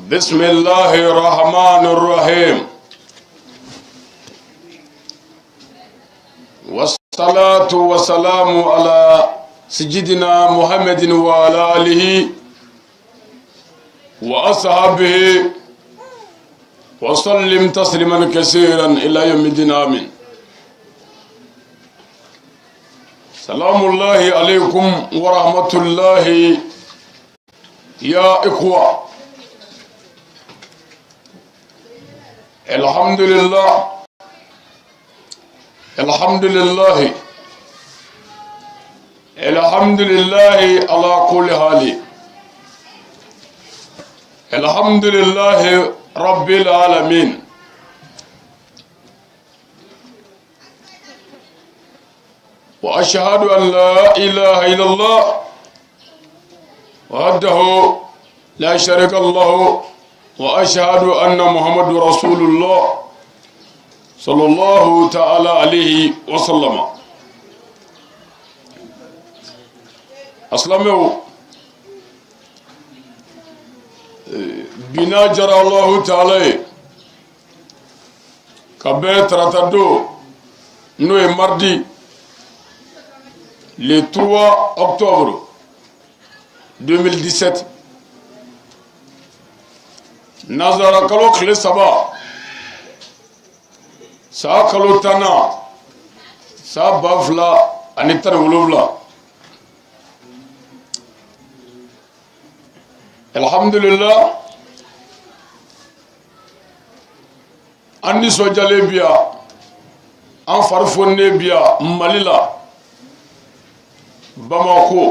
بسم الله الرحمن الرحيم والصلاة والسلام على سيدنا محمد وعلى آله وأصحابه وسلم تسليما كثيرا إلى يوم الدين آمين. سلام الله عليكم ورحمة الله يا إخوة. الحمد لله الحمد لله الحمد لله على كل حال. الحمد لله رب العالمين. وأشهد أن لا إله إلا الله وحده لا شريك له وأشهد أن محمد رسول الله صلى الله تعالى عليه وسلم. أسلموا بنا جرى الله تعالى كبيت رتدو نوي مردي le 3 octobre 2017 nazara kalo khile saba sa kalo tana sa bafla anitar wuluvla. Alhamdulillah anni sojale biya an farfonne biya malila Bamako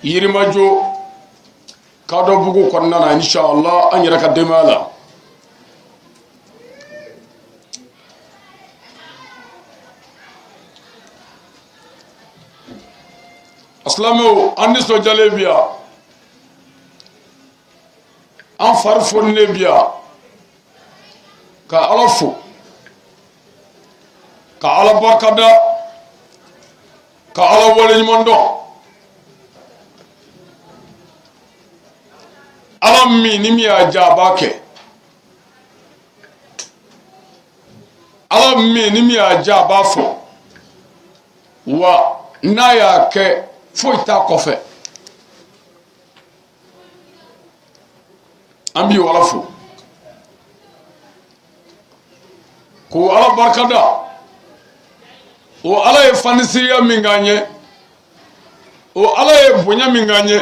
Yirimajo kado bugu konnana inshallah an yara ka demala. Aslamo anni sojale biya an farfonne biya ka alafu ka ala barkada ka ala wale mondo ala mi ni mi ajabake ala mi ni mi ajabafo wa naya ke foita kofe ambi wala fo ko ala barkada o ala ye fanisiya minganye o ala ye bonya minganye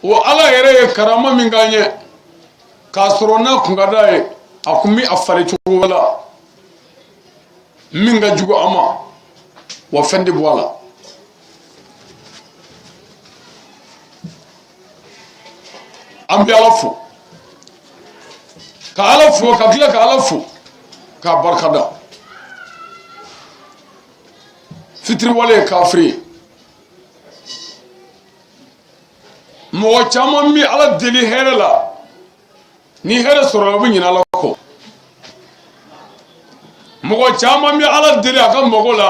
o ala yere ye karama minganye kasrona kungadaye akumi afare chuwala minga jugo ama wa fendi bwala. Ambi alafu ka alafu ka kila ka alafu ka barkada fitri wale kafri mo chama mi ala deli herala ni here soro bu nyina la ko mo chama mi ala deli aka mogola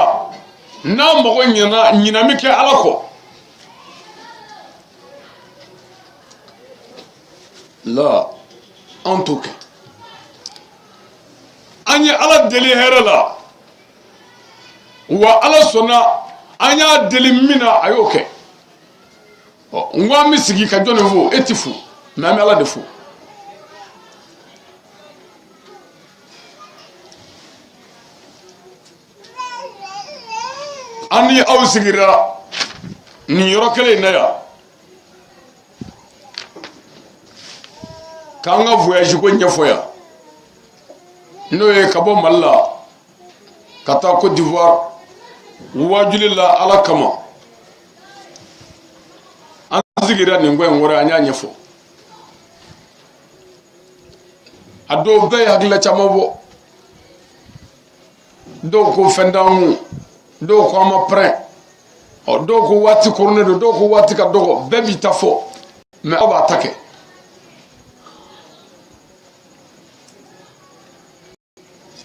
na mogo nyina mi ke ala ko la en tout cas ani ala deli herala wa ala sona anya deli mina ayoke ngwa mi sigi ka jone vo etifu na mi ala defo ani aw sigira ni yoro kele na ya kanga voyage ko nyefo ya no e kabo malla kata Côte d'Ivoire wajulila ala kama anzigira ni ngwe ngora anya nyefo ado be hagla chamabo do ko fendamu do ko ma pre o do ko wati korne do ko wati ka dogo bebi tafo me oba attaque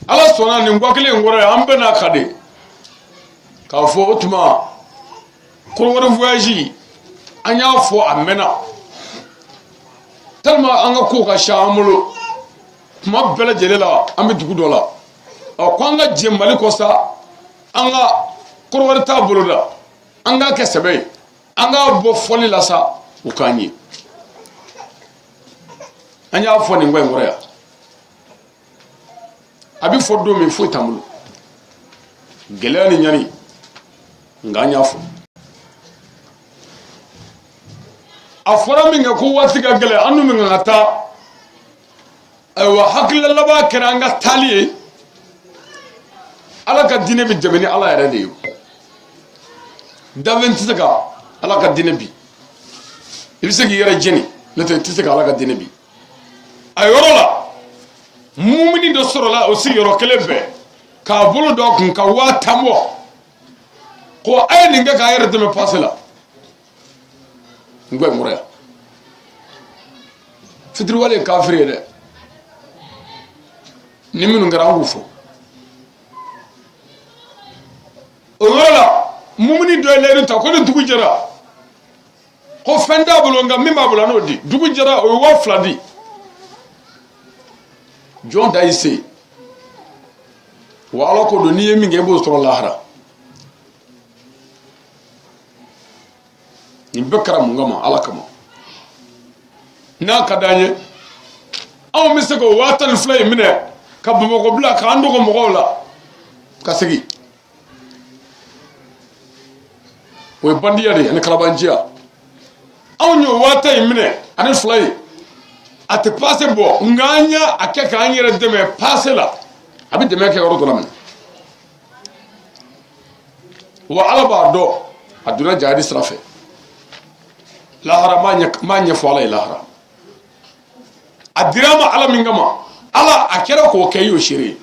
ala sona ni ngwakile ngora ambe na kade ka fo otuma ko wora voyage anya fo amena tellement an ka ko ka ca an bolo tuma bɛɛ lajɛlen la an bɛ dugu dɔ la ko an ka jɛ Mali kɔ sa an ka kɔrɔwari t'a bolo da an k'a kɛ sɛbɛ ye an k'a bɔ fɔli la sa u k'an ye an y'a fɔ nin ko in kɔrɔ yan a bɛ fɔ don min foyi t'an bolo gɛlɛya ni ɲani nka an y'a fɔ a fɔra min kɛ ko waati ka gɛlɛn an dun bɛ ka taa ayiwa hakilila laban kɛra an ka taali ye ala ka diinɛ bɛ dɛmɛ ni ala yɛrɛ de ye dafɛn tɛ se ka ala ka diinɛ bi i bɛ se k'i yɛrɛ jɛni n'o tɛ i tɛ se ka ala ka diinɛ bi a yɔrɔ la mumini dɔ sɔrɔla o sigiyɔrɔ kelen bɛɛ k'a bolo dɔ kun ka 1000 bɔ ko a ye nin kɛ k'a yɛrɛ dɛmɛ pase la n ko ye mɔrɔ yan fitiriwale ye kafiri ye dɛ ni minnu kɛra an k'u fɔ o yɔrɔ la mumini dɔ ye layidu ta ko ni dugu jɛra ko fɛn t'a bolo nka min b'a bolo a n'o di dugu jɛra o ye 2000 di jɔn da y'i se wa ala ko don n'i ye min kɛ i b'o sɔrɔ lahara nin bɛɛ kɛra mun kama ala kama n'a ka d'an ye anw bɛ se k'o 102 in minɛ ka Bamakɔ bila k'an dogo mɔgɔw la ka segin o ye bandiya de ye ani kalabanciya anw y'o 1000 in minɛ ani 2 ye a tɛ pase bɔ nka an y'a kɛ k'an yɛrɛ dɛmɛ pase la a bɛ dɛmɛ kɛ yɔrɔ dɔ la minɛ wa ala b'a dɔn a donna jihadi sira fɛ lahara m'a ɲɛfɔ ala ye lahara a dira ma ala min kama ala a kɛra k'o kɛ i y'o seere ye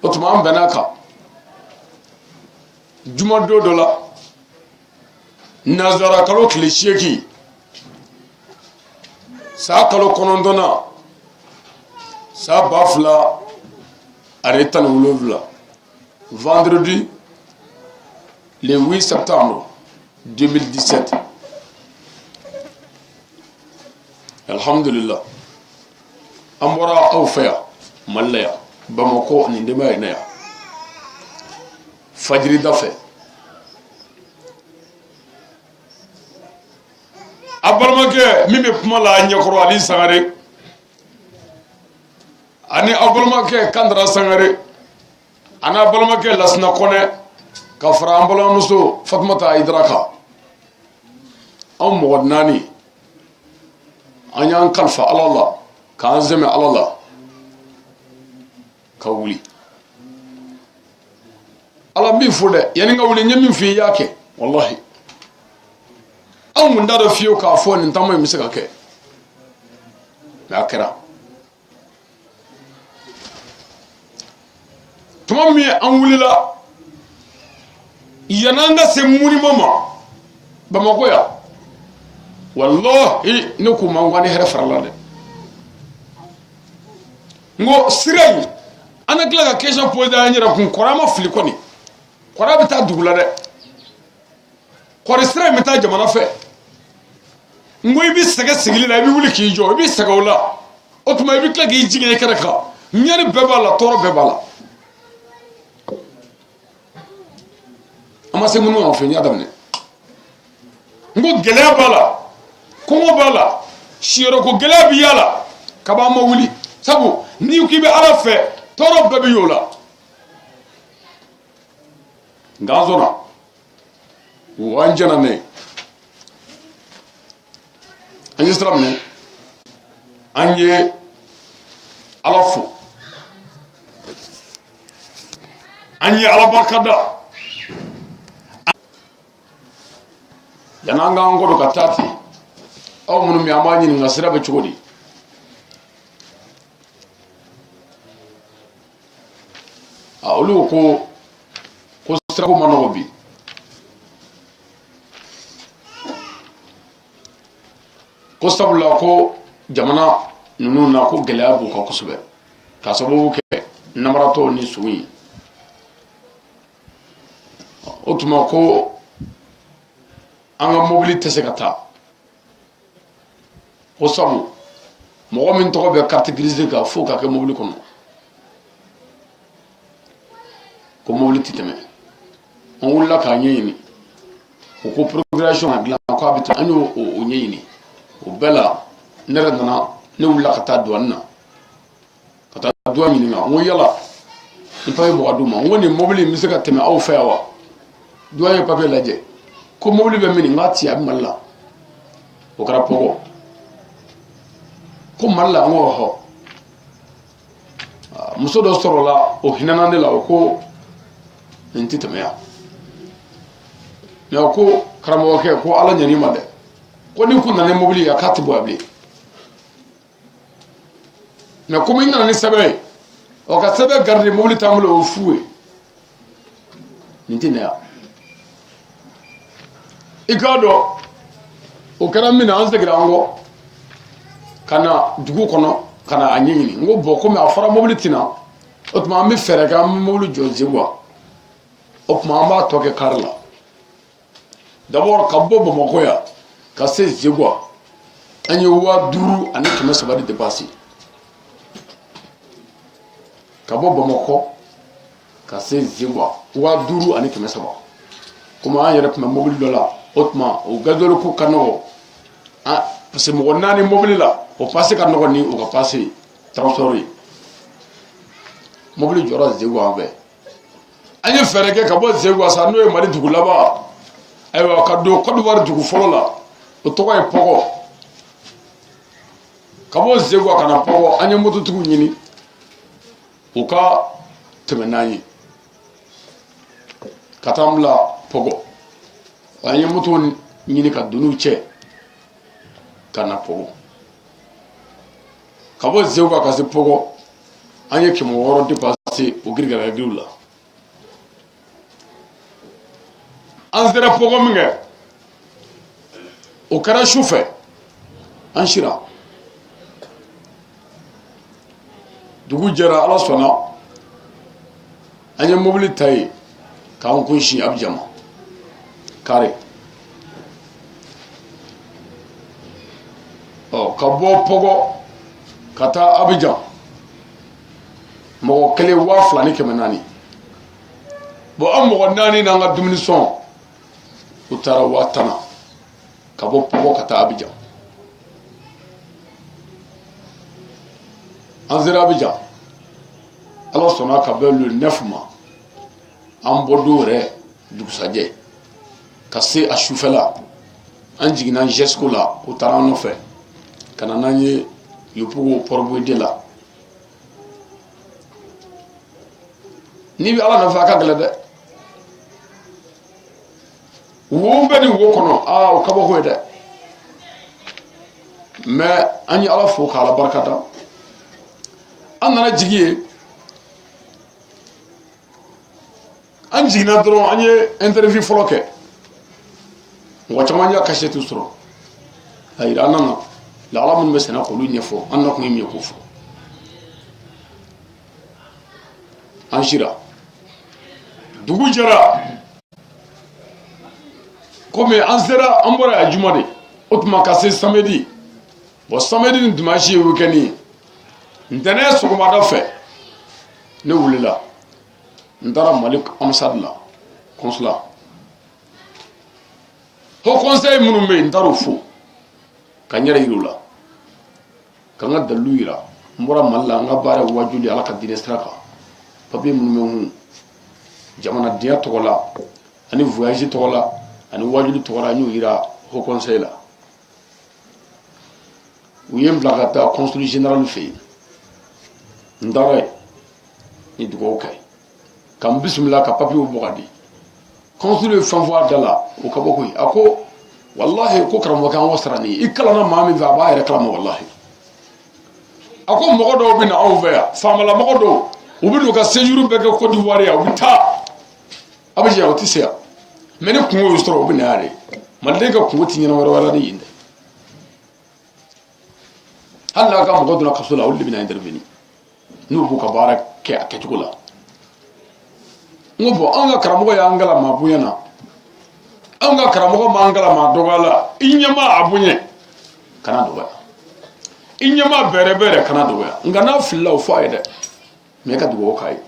o tuma an bɛn'a kan juma don dɔ la nazara kalo tile 8 saa kalo 9 saa 2000 ani 17 vendredi le 8 septembre 2017 alhamdulillah an bɔra aw fɛ yan Mali la yan Bamakɔ ani denbaya in na yan fajiri da fɛ a balimakɛ min bɛ kuma la a ɲɛkɔrɔ Ali Sangare ani a balimakɛ Kandara Sangare ani a balimakɛ Lasina Kɔnɛ ka fara an balimamuso Fatumata Ayidara kan anw mɔgɔ 4 an y'an kalifa ala la k'an zɛmɛ ala la ka wuli ala n b'i fo dɛ yanni ka wuli n ye min f'i ye i y'a kɛ wallahi anw kun t'a dɔn fiyewu k'a fɔ nin taama in bɛ se ka kɛ mɛ a kɛra tuma min an wulila yan'an ka se munima ma Bamakɔ yan wallahi ne k'u ma n ko an ni hɛrɛ farala dɛ n ko sira in an na tila ka question posé an yɛrɛ kun kɔrɔ an ma fili kɔni kɔrɔ bɛ taa dugu la dɛ kɔrɔ sira in bɛ taa jamana fɛ n ko i bɛ sɛgɛ sigili la i bɛ wuli k'i jɔ i bɛ sɛgɛ o la o tuma i bɛ tila k'i jigin i kɛrɛ kan ɲani bɛɛ b'a la tɔɔrɔ bɛɛ b'a la an ma se minnu ma fɛ n y'a daminɛ n ko gɛlɛya b'a la kɔngɔ b'a la siyɔrɔko gɛlɛya bɛ y'a la kab'a ma wuli sabu n'i ko k'i bɛ ala fɛ tɔɔrɔ bɛɛ bɛ y'o la nka an sɔnna wa an jɛna n'a ye an ye sira minɛ an ye ala fo an ye ala barika da yan'an k'an kɔdɔ ka taa ten aw minnu bɛ an b'a ɲininka sira bɛ cogo di olu ko sirako ma nɔgɔ bi ko sabula ko jamana ninnu na ko gɛlɛya b'u kan kosɛbɛ k'a sababu kɛ namaratɔw ni sogo ye o tuma ko an ka mobili tɛ se ka taa o sabu mɔgɔ min tɔgɔ bɛ carte grise kan fo ka kɛ mobili kɔnɔ ko mobili tɛ tɛmɛ an wulila k'a ɲɛɲini o ko procuration a dilan k'a bɛ taa an y'o ɲɛɲini o bɛɛ la ne yɛrɛ nana ne wulila ka taa douane na ka taa douane ɲininka n ko yala ni papier bɔ ka d'u ma n ko nin mobili in bɛ se ka tɛmɛ aw fɛ yan wa douane ye papier lajɛ ko mobili bɛ min n k'a ci a bɛ Mali la o kɛra Pɔgɔ ko Mali la n ko ɔhɔ muso dɔ sɔrɔla o hinɛna ne la o ko nin tɛ tɛmɛ yan mais ko karamɔgɔkɛ ko Ala ɲan'i ma dɛ ko ni kun nana ni mobili ye k'a tɛ bɔ yan bilen mais komi n nana ni sɛbɛn ye ɔ ka sɛbɛn garder mobili t'an bolo o fu ye nin tɛ na yan i k'a dɔn o kɛra min na an seginna an kɔ ka na dugu kɔnɔ ka na a ɲɛɲini n ko bɔn komi a fɔra mobili tɛna o tuma an bɛ fɛɛrɛ kɛ an bɛ mobili jɔ Zeguwa o tuma an b'a tɔ kɛ kari la d'abord ka bɔ Bamakɔ yan ka se Zeguwa an ye 5000 de dépassé ka bɔ Bamakɔ ka se Zeguwa 5300 komi an yɛrɛ tun bɛ mobili dɔ la o tuma o gasoil ko ka nɔgɔ parce que mɔgɔ 4 mobili la o passe ka nɔgɔ ni o ka passe transport ye mobili jɔra Zeguwa an fɛ an ye fɛɛrɛ kɛ ka bɔ Zeguwa sa n'o ye Mali dugu laban ayiwa ka don Côte d'Ivoire dugu fɔlɔ la o tɔgɔ ye Pɔgɔ ka bɔ Zeguwa ka na Pɔgɔ an ye mototigiw ɲini u ka tɛmɛ n'an ye ka taa an bila Pɔgɔ an ye moto ɲini ka don n'u cɛ ka na Pɔgɔ ka bɔ Zeguwa ka se Pɔgɔ an ye 600 dépassé o girigaragiw la an sera Pɔgɔ min kɛ o kɛra su fɛ an sira dugu jɛra Ala sɔnna an ye mobili ta yen k'an kunsi Abidjan ma kare ka bɔ Pɔgɔ ka taa Abidjan mɔgɔ 1,200,400 bon an mɔgɔ 4 n'an ka dumuni sɔn u taara 10,000 ka bɔ Pɔgɔ ka taa Abidjan an sera Abidjan Ala sɔnna ka bɛn le 9 ma an bɔ don yɛrɛ dugusajɛ ka se a sufɛla an jiginna Jesco la u taara an nɔfɛ ka na n'an ye Yopogo Port-Bouedé la n'i bɛ Ala nɔfɛ a ka gɛlɛn dɛ wo bɛ ni wo kɔnɔ o kabako ye dɛ mais an ye Ala fo k'Ala barikada an nana jigi ye an jiginna dɔrɔn an ye interview fɔlɔ kɛ mɔgɔ caman y'a cachette sɔrɔ a yira an na lahala minnu bɛ senna k'olu ɲɛfɔ an na kun ye min ye k'o fɔ an sira dugu jɛra komi an sera an bɔra yan juma de o tuma ka se samedi bon samedi ni dimanche ye weekend ye ntɛnɛn sɔgɔmada fɛ ne wulila n taara Mali ambassade la consulat haut conseil minnu bɛ yen n taara o fo ka n yɛrɛ yira u la ka n ka dalilu yira n bɔra Mali la n ka baara ye wajuli Ala ka diinɛ sira kan papier minnu bɛ n kun jamanadenya tɔgɔ la ani voyage tɔgɔ la ani wajuli tɔgɔ la n y'o yira haut conseil la u ye n bila ka taa consul général fɛ yen n taara yen ni dugawu kɛ ka n bisimila ka papier bɔ ka di consul ye fɛn fɔ a da la o ka bɔ koyi a ko wallahi ko karamɔgɔkɛ an wasara nin ye i kalanna maa min fɛ a b'a yɛrɛ kalama wallahi a ko mɔgɔ dɔw bɛ na anw fɛ yan faamala mɔgɔ dɔw u bɛ n'u ka séjour bɛɛ kɛ Côte d'Ivoire yan u bɛ taa Abidjan u tɛ se yan mais ni kungo y'u sɔrɔ u bɛ na yan de maliden ka kungo tɛ ɲɛnama wɛrɛ la ni yen dɛ hali n'a ka mɔgɔ donna kaso la olu de bɛ na intervenir n'u b'u ka baara kɛ a kɛcogo la n ko bon an ka karamɔgɔ y'an kalan maa bonya na an ka karamɔgɔ man kala ma dɔgɔya i ɲɛma a bonya kana dɔgɔya i ɲɛma bɛrɛ bɛrɛ kana dɔgɔya nka n'a filila o fɔ a ye dɛ mɛ i ka dugawu k'a ye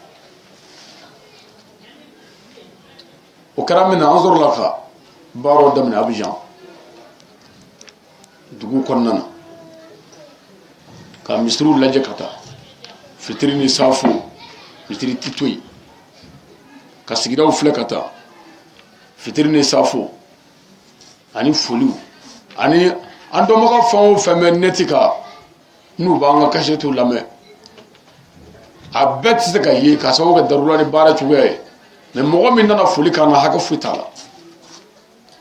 o kɛra min na an sɔrɔla ka baaraw daminɛ Abidjan dugu kɔnɔna na ka misiriw lajɛ ka taa fitiri ni safo fitiri ti to yen ka sigidaw filɛ ka taa fitiri ni safo ani foliw ani an dɔnbaga fɛn o fɛn bɛ neti ka n'u b'an ka kasɛtiw lamɛn a bɛɛ tɛ se ka ye k'a sababu kɛ darula ni baara cogoya ye mɛ mɔgɔ min nana foli k'an na hakɛ foyi t'a la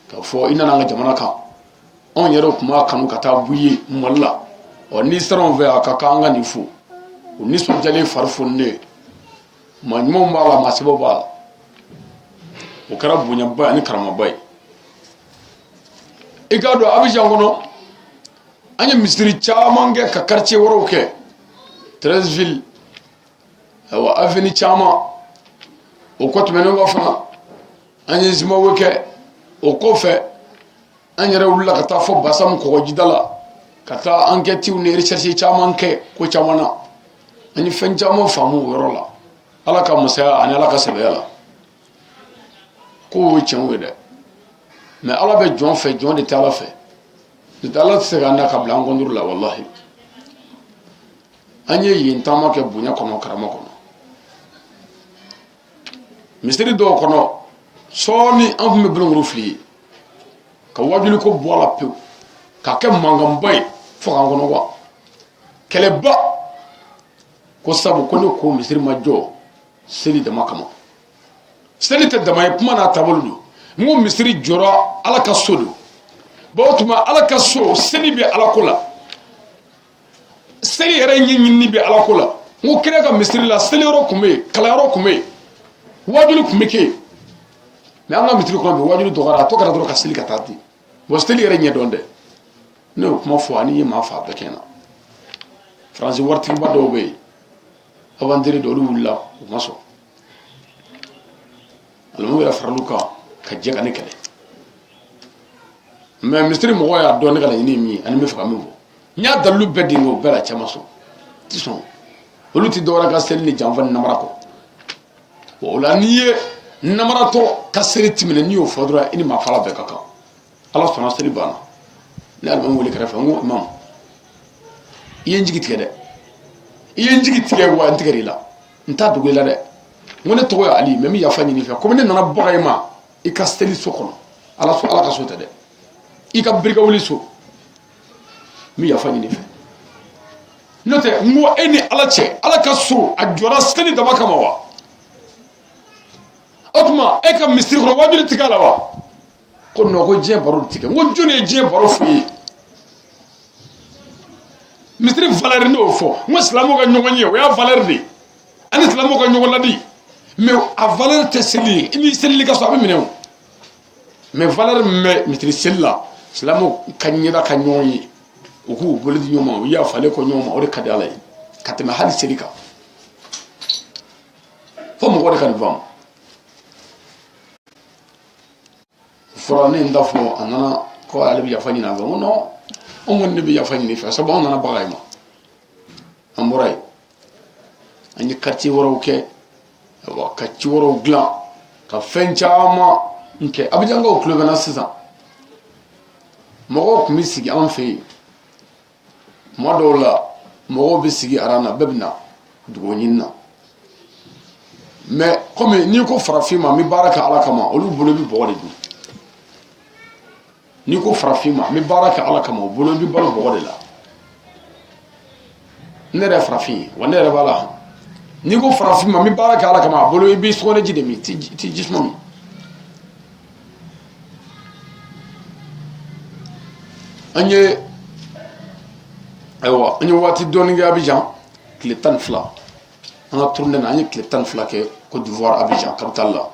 k'a fɔ i nana an ka jamana kan anw yɛrɛ tun b'a kanu ka taa b'i ye Mali la n'i sera anw fɛ a ka kan an ka nin fo o nisɔndiyalen fari foninen maa ɲumanw b'a la maa sɛbɛw b'a la o kɛra bonyaba ye ani karamaba ye i k'a dɔn Abidjan kɔnɔ an ye misiri caman kɛ ka quartier wɛrɛw kɛ 13 villes awa avenue caman o kɔ tɛmɛnen kɔ fana an ye zimawe kɛ o kɔfɛ an yɛrɛ wulila ka taa fɔ Basamu kɔgɔjida la ka taa enquêtes ni recherches caman kɛ ko caman na an ye fɛn caman faamu o yɔrɔ la Ala ka masaya ani Ala ka sɛbɛya la ko o ye tiɲɛ ye dɛ mɛ Ala bɛ jɔn fɛ jɔn de tɛ Ala fɛ n'o tɛ Ala tɛ se k'an da ka bila an kɔntoro la walahi an ye yen taama kɛ bonya kɔnɔ karama kɔnɔ misiri dɔw kɔnɔ sɔɔni an tun bɛ bulon fili ye ka wajuli ko bɔ a la pewu k'a kɛ mankanba ye fo k'an kɔnɔ wa kɛlɛba ko sabu ko ne ko misiri ma jɔ seli dama kama seli tɛ dama ye kuma n'a taabolo don n ko misiri jɔra Ala ka so don o tuma Ala ka so seli bɛ Ala ko la seli yɛrɛ ɲɛɲinini bɛ Ala ko la n ko kira ka misiri la seli yɔrɔ tun bɛ yen kalanyɔrɔ tun bɛ yen wajuli tun bɛ kɛ yen mɛ an ka misiri kɔnɔ bi wajuli dɔgɔyara a tɔ kɛra dɔrɔn ka seli ka taa ten wa seli yɛrɛ ɲɛdɔn dɛ ne y'o kuma fɔ ani ye maa fa bɛɛ kɛ na faransi waritigiba dɔw bɛ yen avantiri dɔw olu wulila u ma sɔn alimamu yɛrɛ faral'u kan ka jɛ ka ne kɛlɛ mɛ misiri mɔgɔ y'a dɔn ne ka laɲini ye min ye ani n bɛ fɛ ka min fɔ n y'a dalilu bɛɛ di o bɛɛ la cɛ ma sɔn ti sɔn olu tɛ dɔwɛrɛ ka seli ni janfa ni namara kɔ o la n'i ye namaratɔ ka seli tɛmɛnɛ n'i y'o fɔ dɔrɔn i ni maa fara bɛɛ ka kan Ala sɔnna seli banna ne alimamu wele kɛrɛfɛ n ko imam i ye n jigi tigɛ dɛ i ye n jigi tigɛ wa n tigɛr'i la n t'a dogo i la dɛ n ko ne tɔgɔ ye Ali mɛ n bɛ yafa ɲini i fɛ komi ne nana baga i ma i ka seli so kɔnɔ Ala ka so tɛ dɛ i ka birika wuli so n bɛ yafa ɲini i fɛ n'o tɛ n ko e ni Ala cɛ Ala ka so a jɔra seli dama kama wa o tuma e ka misiri kɔnɔ wajuli tigɛ a la wa ko non ko diɲɛ baro tigɛ n ko jɔnni ye diɲɛ baro f'i ye misiri valeur ne y'o fɔ n ko silamɛw ka ɲɔgɔn ye o y'a valeur de ye ani silamɛw ka ɲɔgɔn ladi mais a valeur tɛ seli ye i ni selili ka so a bɛ minɛ o mais valeur min bɛ misiri seli la silamɛw ka ɲɛda ka ɲɔgɔn ye u k'u bolo di ɲɔgɔn ma u yafalen kɔ ɲɔgɔn ma o de ka di Ala ye ka tɛmɛ hali seli kan fo mɔgɔ de ka nin faamu fɔra ne n da fɔ a nana ko ale bɛ yafa ɲini a fɛ n ko non anw kɔni de bɛ yafa ɲini fɛ sabu an nana baga ye ma an bɔra yen an ye quartier wɛrɛw kɛ ka ci wɛrɛw dilan ka fɛn caman kɛ Abidjankaw tulo bɛ n na sisan mɔgɔw tun bɛ sigi an fɛ yen tuma dɔw la mɔgɔw bɛ sigi aran na bɛɛ bɛ na dugawu ɲini na mais komi n'i ko farafin ma n bɛ baara kɛ Ala kama olu bolo bɛ bɔgɔ de dun n'i ko farafin ma n bɛ baara kɛ Ala kama o bolo bɛ balo bɔgɔ de la ne yɛrɛ ye farafin ye wa ne yɛrɛ b'a la n'i ko farafin ma n bɛ baara kɛ Ala kama a bolo i bɛ sɔgɔnɛji de min i tɛ jisuma min an ye waati dɔɔni kɛ Abidjan tile 12 an ka tournée na an ye tile 12 kɛ Côte d'Ivoire Abidjan capitale la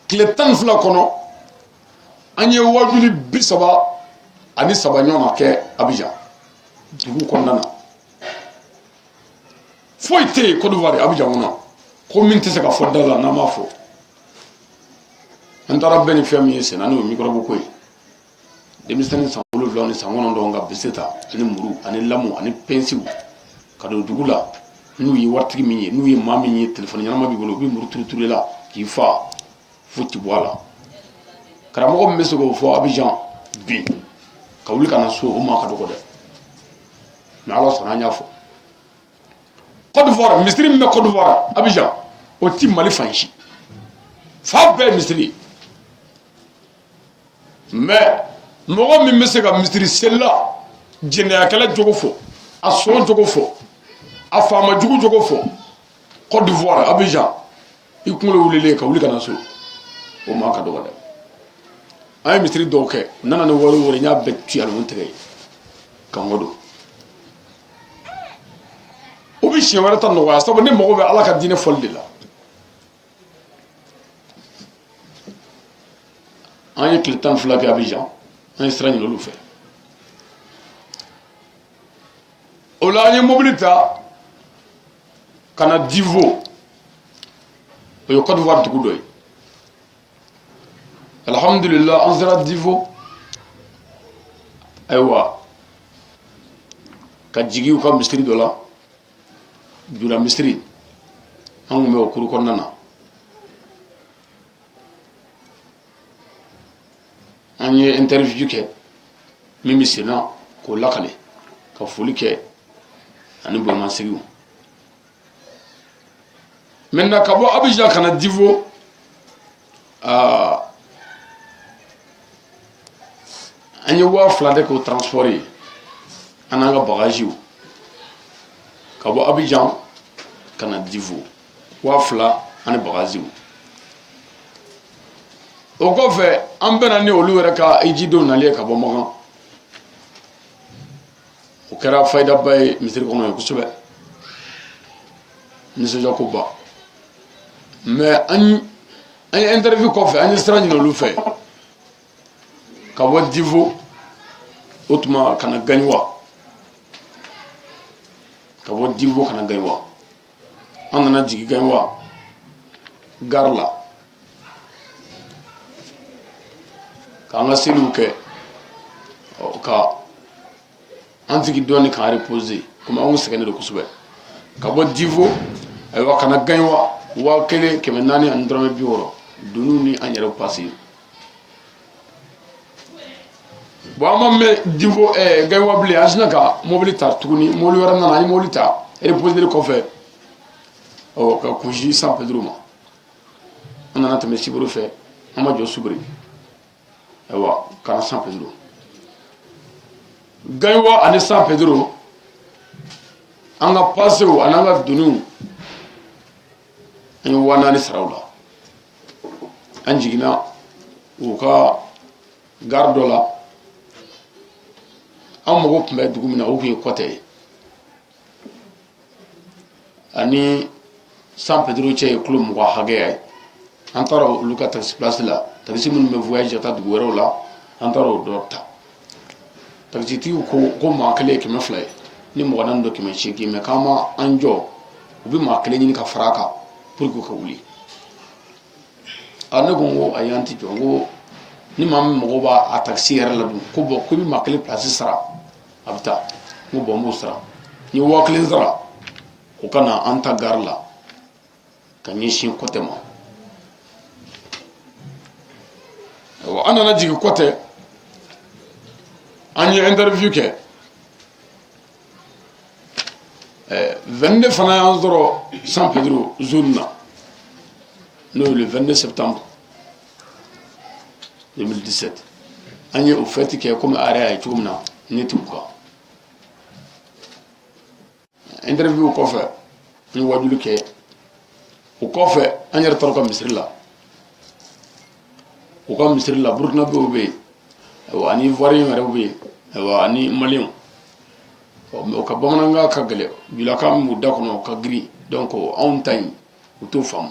tile 12 kɔnɔ an ye wajuli 33 ɲɔgɔn kɛ Abidjan dugu kɔnɔna na foyi tɛ yen Côte d'Ivoire Abidjan kɔnɔ ko min tɛ se ka fɔ da la n'an m'a fɔ an taara bɛɛ ni fɛn min ye sen ani o microbe ko ye denmisɛnnin san 7 ni san 9 ka bese ta ani muru ani lamu ani pensiw ka don dugu la n'u ye waritigi min ye n'u ye maa min ye téléphone ɲɛnama b'i bolo u bɛ muru turu la k'i fa fo ti bɔ a la karamɔgɔ min bɛ se k'o fɔ Abidjan bi ka wuli ka na so o maa ka dɔgɔ dɛ mais Ala sɔnna an y'a fɔ Côte d'Ivoire misiri min bɛ Côte d'Ivoire Abidjan o ti Mali fan si fa bɛɛ misiri mais mɔgɔ min bɛ se ka misiri selila jɛnɛyakɛla jogo fɔ a sɔn jogo fɔ a faama jugu jogo fɔ Côte d'Ivoire Abidjan i kunkolo wulilen ka wuli ka na so o maa ka dɔgɔ dɛ an ye misiri dɔw kɛ u nana ni wari n y'a bɛɛ tuya ninnu tɛgɛ ye ka n don o bi siɲɛ wɛrɛ ta nɔgɔya sabu ne mago bɛ Ala ka diinɛ fɔli de la an ye tile 12 kɛ Abidjan an ye sira ɲini olu fɛ o la an ye mobili ta ka na Divo o ye Côte d'Ivoire dugu dɔ ye alhamdulillah an sera Divo ayiwa ka jigi u ka misiri dɔ la jula misiri an kun bɛ o kuru kɔnɔna na an ye interview kɛ min bɛ sen na k'o lakale ka foli kɛ ani bonyansegiw maintenant ka bɔ Abidjan ka na Divo an ye 2000 de k'o transport ye an n'an ka bagages ka bɔ Abidjan ka na Divo 2000 ani bagages o kɔfɛ an bɛnna ni olu yɛrɛ ka ejidenw nali ye ka bɔ Makan o kɛra fayidaba ye misiri kɔnɔ ye kosɛbɛ nisɔndiya ko ba mais an ye interview kɔfɛ an ye sira ɲini olu fɛ ka bɔ Divo o tuma ka na Gagnwa ka bɔ Divo ka na Gagnwa an nana jigin Gagnwa gare la k'an ka seliw kɛ ka an sigi dɔɔni k'an reposer komi an sɛgɛnnen don kosɛbɛ ka bɔ Divo ayiwa ka na Gagnwa 1400 ani dɔrɔmɛ 60 dunun ni an yɛrɛ passé bon an ma mɛn Divo Gagnwa bilen an sinna ka mobili ta tuguni mobili wɛrɛ nana an ye mobili ta reposer kɔfɛ ka kunsi San Pedro ma an nana tɛmɛ Sibiri fɛ an ma jɔ Subiri ayiwa ka na San Pedro Gagnwa ani San Pedro an ka passew ani an ka doniw an ye 4000 sara u la an jiginna u ka gare dɔ la an mago tun bɛ dugu min na o tun ye Kɔtɛ ye ani San Pedro cɛ ye kilo 20 hakɛya ye an taara olu ka taxi place la taxi minnu bɛ voyage ka taa dugu wɛrɛw la an taara o dɔ ta taxitigiw ko maa kelen 200 ye ni mɔgɔ naani dɔ 800 mais k'an ma an jɔ u bɛ maa kelen ɲini ka fara a kan pour que ka wuli ne ko n ko ayi an tɛ jɔ n ko ni maa min mago b'a a taxi yɛrɛ la dun ko bon ko i bɛ maa kelen place sara a bɛ taa n ko bon n b'o sara n ye 1000 sara o ka na an ta gare la ka ɲɛsin Kɔtɛ ma an nana jigin Kɔtɛ an ye interview kɛ 22 fana y'an sɔrɔ San Pedro zone na n'o ye le 22 septembre 2017 an ye o fête kɛ komi a yɛrɛ y'a ye cogo min na ne t'u kan interview kɔfɛ an ye wajuli kɛ o kɔfɛ an yɛrɛ taara u ka misiri la u ka misiri la burukinabew bɛ yen ayiwa ani ivoiriyɛnw yɛrɛ bɛ yen ayiwa ani maliyɛnw mais o ka bamanankan ka gɛlɛn bilaka min b'u da kɔnɔ o ka girin donc anw ta in u t'o faamu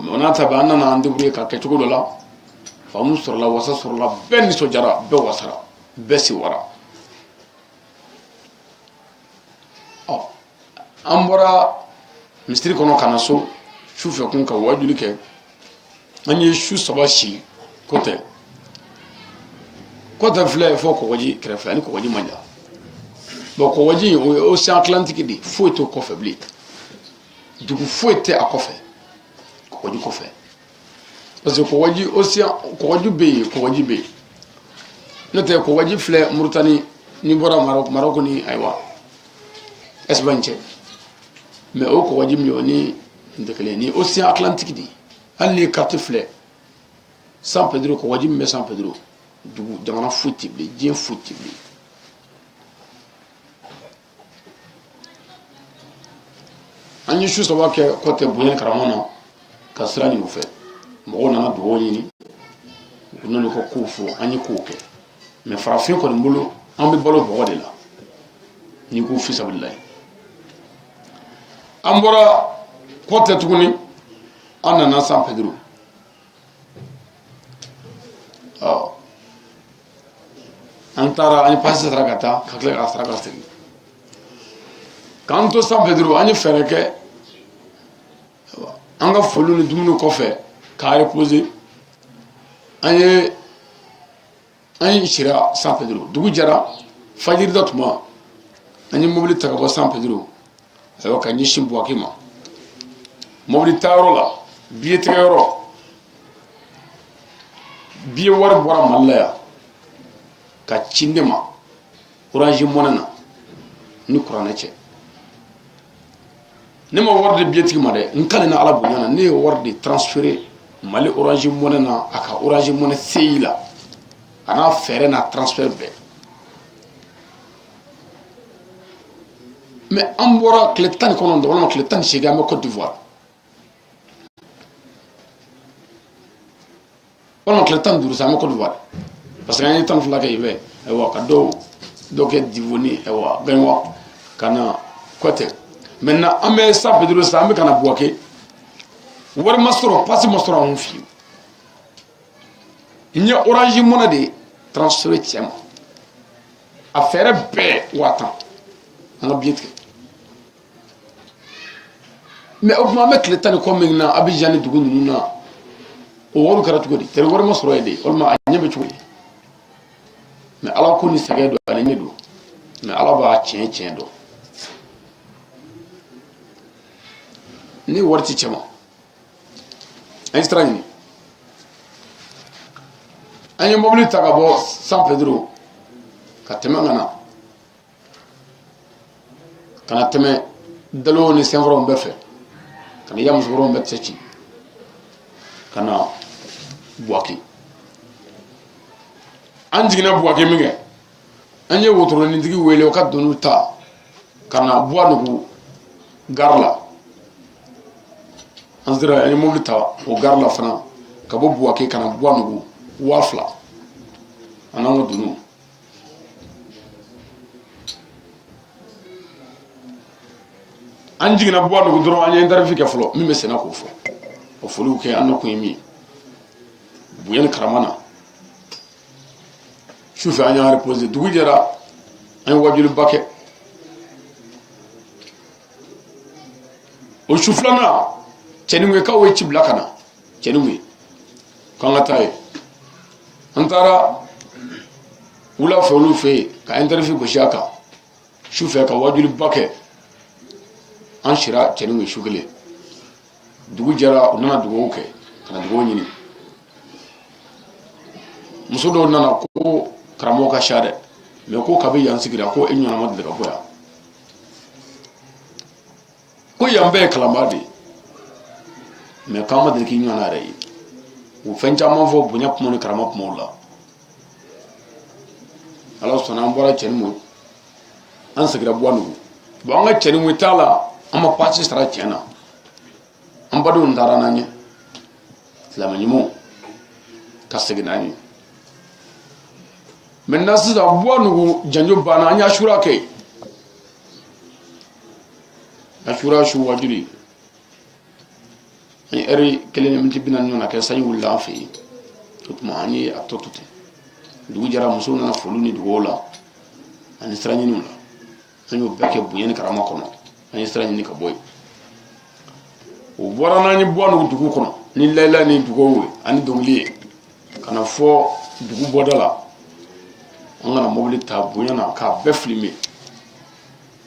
mais o n'a ta bɛɛ an nana an débrouiller ka kɛ cogo dɔ la faamu sɔrɔla wasa sɔrɔla bɛɛ nisɔndiyara bɛɛ wasara bɛɛ sewara an bɔra misiri kɔnɔ ka na so su fɛ kun ka wajuli kɛ an ye su saba si kɔtɛ filɛ fɔ kɔgɔji kɛrɛfɛ ani kɔgɔji man jan bon kɔgɔji o ye océan atlantique de foyi t'o kɔfɛ bilen dugu foyi tɛ a kɔfɛ kɔgɔji kɔfɛ parce que kɔgɔji océan kɔgɔji bɛ yen kɔgɔji bɛ yen n'o tɛ kɔgɔji filɛ Mauritanie ni bɔra Maroc ni ayiwa Espagne cɛ mais o kɔgɔji min o ni n tɛ kelen ni océan atlantique de hali ni carte filɛ San Pedro kɔgɔji min bɛ San Pedro dugu jamana foyi tɛ bilen diɲɛ foyi tɛ bilen an ye su saba kɛ kɔtɛ bonya karama na ka sira ɲini u fɛ mɔgɔw nana dugawu ɲini u n'olu ka kow fɔ an ye kow kɛ mais farafin kɔni bolo an bɛ balo bɔgɔ de la n'i ko fisabililayi an bɔra kɔtɛ tuguni an nana San Pedro an taara an ye pasi sara ka taa ka tila ka sara ka segin k'an to San Pedro an ye fɛɛrɛ kɛ an ka foliw ni dumuni kɔfɛ k'a reposer an ye sira San Pedro dugu jɛra fajiri da tuma an ye mobili ta ka bɔ San Pedro ayiwa ka ɲɛsin Buwake ma mobili taayɔrɔ la biye tigɛyɔrɔ biye wari bɔra Mali la yan ka ci ne ma Orange Money na ni kuranɛ cɛ ne ma wari de billetigi ma dɛ n kale na Ala bonya na ne ye wari de transférer Mali Orange Money na a ka Orange Money CI la a n'a fɛɛrɛ n'a transfert bɛɛ mais an bɔra tile 19 walima tile 18 an bɛ Côte d'Ivoire walima tile 15 sa an bɛ Côte d'Ivoire parce que an ye 12 kɛ i bɛ ayiwa ka dɔw kɛ Divoni ayiwa Gaɲwa ka na Kɔtɛ maintenant an bɛ San Pedro sa an bɛ ka na Buwake wari ma sɔrɔ pasi ma sɔrɔ anw fɛ yen n ye Orange Money de transférer cɛ ma a fɛɛrɛ bɛɛ 5000 an ka billet tigɛ mais o tuma an bɛ tile 19 min na Abidjan ni dugu ninnu na o wari kɛra cogo di tɛrɛ wari ma sɔrɔ yen de walima a ɲɛ bɛ cogo di mais Ala ko ni sɛgɛ don ani ɲɛ don mais Ala b'a tiɲɛ dɔn ni wari ti cɛ ma an ye sira ɲini an ye mobili ta ka bɔ San Pedro ka tɛmɛ ka na tɛmɛ Dalo ni Sɛnfɔrɔn bɛɛ fɛ ka na Yamusokɔrɔw bɛɛ cɛ ci ka na Buwake an jiginna Buwake min kɛ an ye wotoronintigi wele o ka doniw ta ka na Buwanugu gare la an sera an ye mobili ta o gare la fana ka bɔ Buwake ka na Buwanugu 2000 an n'an ka doniw an jiginna Buwanugu dɔrɔn an ye interview kɛ fɔlɔ min bɛ senna k'o fɔ o foliw kɛ an na kun ye min Buyeni karama na sufɛ an y'an reposer dugu jɛra an ye wajuliba kɛ o su filanan cɛniŋuwekaw ye ci bila ka na cɛniŋuwe k'an ka taa yen an taara wula fɛ olu fɛ yen ka interview gosi a kan sufɛ ka wajuliba kɛ an sira cɛniŋuwe su kelen dugu jɛra u nana dugawu kɛ ka na dugawu ɲini muso dɔw nana ko karamɔgɔ ka ca dɛ mais ko kabi yan sigira ko e ɲɔgɔnna ma deli ka bɔ yan ko yan bɛɛ ye kalanbaa de ye mais k'an ma deli k'i ɲɔgɔnna yɛrɛ ye u fɛn caman fɔ bonya kuma ni karama kumaw la Ala sɔnna an bɔra Cɛnimuwe an segira Buwanugu bon an ka Cɛnimuwe t'a la an ma pasi sara tiɲɛ na an badenw taara n'an ye silamɛ ɲumanw ka segin n'an ye maintenant sisan Buwanugu janjo banna an ye asura kɛ asura su wajuli an ye heure 1 ni miniti 40 ɲɔgɔn na kɛ sanji wulila an fɛ yen o tuma an ye a tɔ to ten dugu jɛra musow nana foliw ni dugawu la ani sira ɲiniw la an y'o bɛɛ kɛ bonya ni karama kɔnɔ an ye sira ɲini ka bɔ yen o bɔra n'an ye bɔ n'o dugu kɔnɔ ni layila ni dugawu ye ani dɔnkili ye ka na fɔ dugu bɔda la an kana mobili ta bonya na k'a bɛɛ filime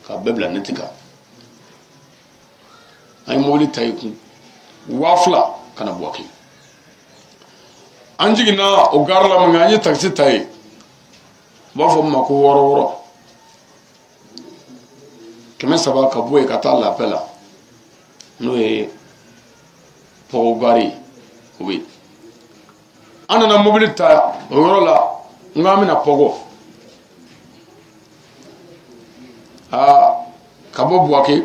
k'a bɛɛ bila neti kan an ye mobili ta i kun 2000 ka na Buwake an jiginna o gari la min kɛ an ye taxi ta ye u b'a fɔ min ma ko wɔɔrɔ 300 ka bɔ yen ka taa Lapɛ la n'o ye Pɔgɔ gari ye o bɛ yen an nana mobili ta o yɔrɔ la n k'an bɛna Pɔgɔ ka bɔ Buwake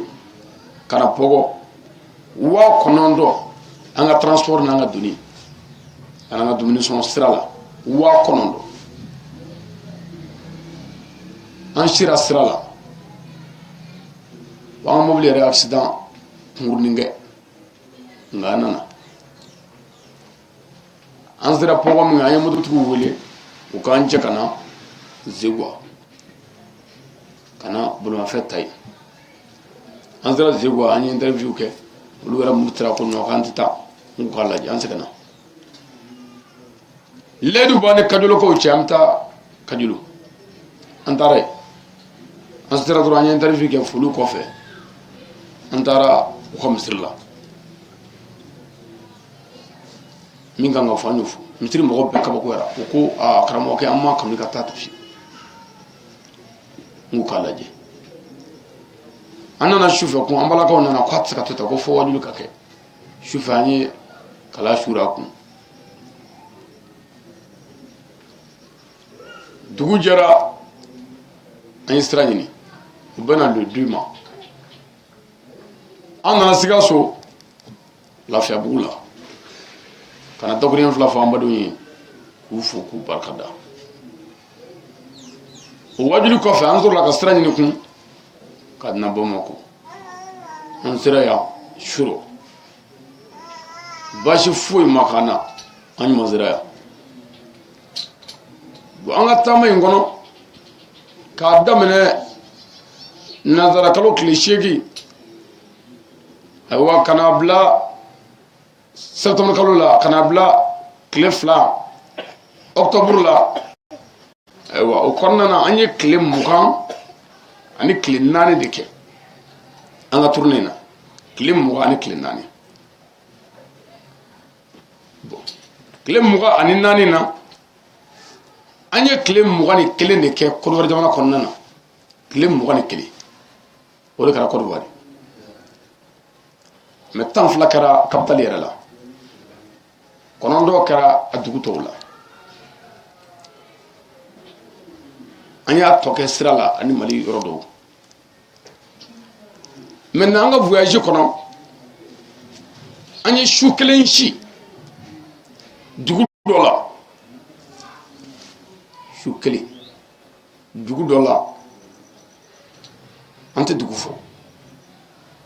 ka na Pɔgɔ 9,000 an ka transport n'an ka doni an ka dumuni sɔn sira la 9,000 an sira sira la an ka mobili yɛrɛ accident kunkurunin kɛ nka an nana an sera Pɔgɔ min an ye mototigiw wele u k'an cɛ ka na Zegua ka na bolimafɛn ta yen an sera Zegua an ye interview kɛ olu yɛrɛ murutira ko non k'an tɛ taa n k'u k'a lajɛ an seginna ledu b'an ni Kajolokaw cɛ an bɛ taa Kajolo an taara yen an sera dɔrɔn an ye interview kɛ foliw kɔfɛ an taara u ka misiri la min kan ka fɔ an y'o fɔ misiri mɔgɔ bɛɛ kabakoyara u ko karamɔgɔkɛ an ma kanu ka taa fiyewu n k'u k'a lajɛ an nana sufɛ kun an balakaw nana k'a tɛ se ka to tan ko fɔ wajulu ka kɛ sufɛ an ye kala suura a kun dugu jɛra an ye sira ɲini u bɛna le 2 ma an nana Sikaso Lafiyabugu la ka na dakurujɛ 2 fɔ an badenw ye k'u fo k'u barika da o wajulu kɔfɛ an sɔrɔla ka sira ɲini kun ka na Bamakɔ an sera yan Suro baasi foyi ma k'an na an ɲuman sera yan an ka taama in kɔnɔ k'a daminɛ nazarakalo tile 8 ayiwa ka n'a bila septembre kalo la ka n'a bila tile 2 octobre la ayiwa o kɔnɔna na an ye tile 20 ani tile 4 de kɛ an ka tournée na tile 20 ani tile 4 bon tile 20 ani 4 na an ye tile 21 de kɛ Côte d'Ivoire jamana kɔnɔna na tile 21 o de kɛra Côte d'Ivoire mais 12 kɛra capitale yɛrɛ la 9 kɛra a dugu tɔw la an y'a tɔ kɛ sira la ani Mali yɔrɔ dɔw maintenant an ka voyage kɔnɔ an ye su kelen si dugu dɔ la su kelen dugu dɔ la an tɛ dugu fɔ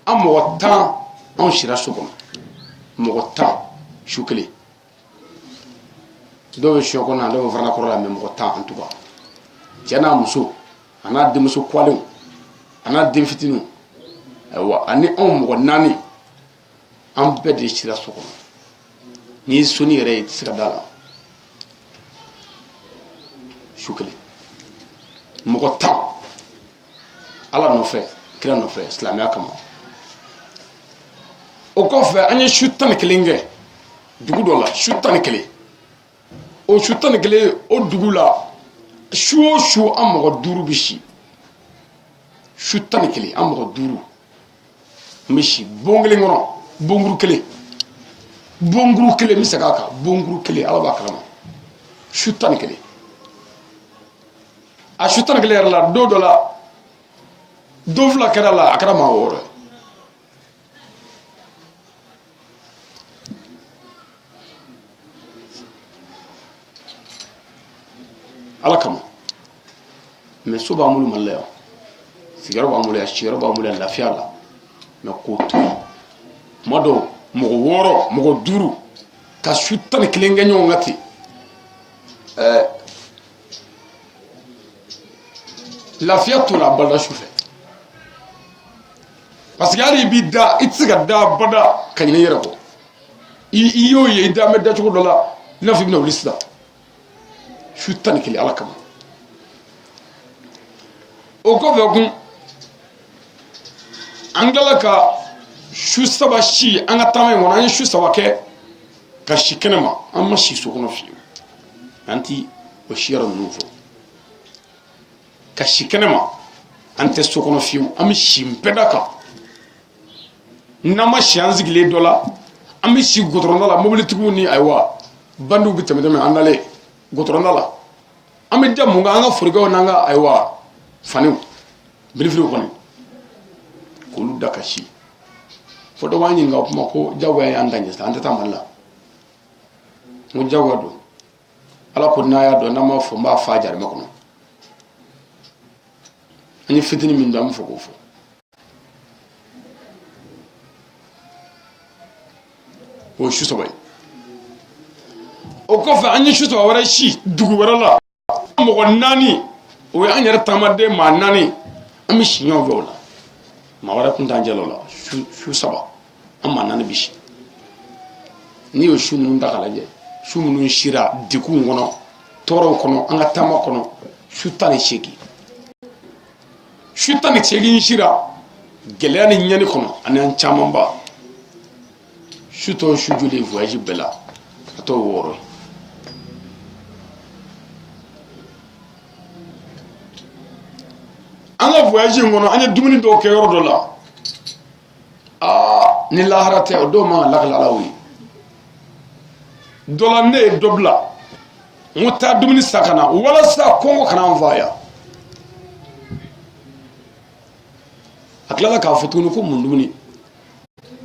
an mɔgɔ 10 anw sira so kɔnɔ mɔgɔ 10 su kelen dɔw bɛ sɔ kɔnɔ dɔw bɛ farana kɔrɔ la mais mɔgɔ 10 en tout cas cɛ n'a muso a n'a denmuso kɔlenw a n'a den fitininw ayiwa ani anw mɔgɔ 4 an bɛɛ de sira so kɔnɔ n'i ye soni yɛrɛ ye i tɛ se ka da la su kelen mɔgɔ 10 ala nɔfɛ kira nɔfɛ silamɛya kama o kɔfɛ an ye su 11 kɛ dugu dɔ la su 11 o su 11 o dugu la su o su an mɔgɔ 5 bɛ si su 11 an mɔgɔ 5 n bɛ si bon kelen kɔnɔ bonkuru kelen n bɛ segin a kan bonkuru kelen ala b'a kalama su 11 a su 11 yɛrɛ la don dɔ la don 2 kɛra la a kɛra maa 6 ye ala kama mais so b'an bolo Mali la yan sigiyɔrɔ b'an bolo yan siyɔrɔ b'an bolo yan lafiya la mais k'o to yen tuma dɔw mɔgɔ 6 mɔgɔ 5 ka su 11 kɛ ɲɔgɔn kan ten lafiya t'o la a balila su fɛ parce que hali bi da itsiga da bada kanyine yere ko iyo ye da medda ko dola na fi bina ulista shu tan kili ala kama o ko be kun angala ka shu saba shi anga tamay wona shu saba ke ka shi kenema amma shi so kono fi anti o shira nouveau ka shi kenema ante so kono fi am shi mpedaka nama shi anzigile dola am shi godrona la mobile tuguni aywa bandu bi tamede me andale godrona la am jamu nga anga furgo nanga aywa faniw bilifri ko ni ko lu dakashi fodo wani nga kuma ko jago ya andanye sa anta tamalla mo jago do ala ko na ya do na ma fo ma fajar makono ani fitini min do am fo ko fo o shu sobay o ko fa anyi shu to wara shi dugu wara la mo ko nani o ya anyar tamade ma nani am shi nyon vola ma wara kun tanjelo la shu saba amma nani bishi ni o shu nun da kala je shu mun shira diku ngono toro kono anga tama kono shu tani sheki shu tani sheki shira gelani nyani kono anan chamamba shu to shu juli voyage bela to woro anga voyage ngono anya dumuni do ke yoro la ni laharate o do ma lakal alawi dola ne dobla muta dumuni sakana wala sa kongo kana mvaya aklala ka futunu ko mundumuni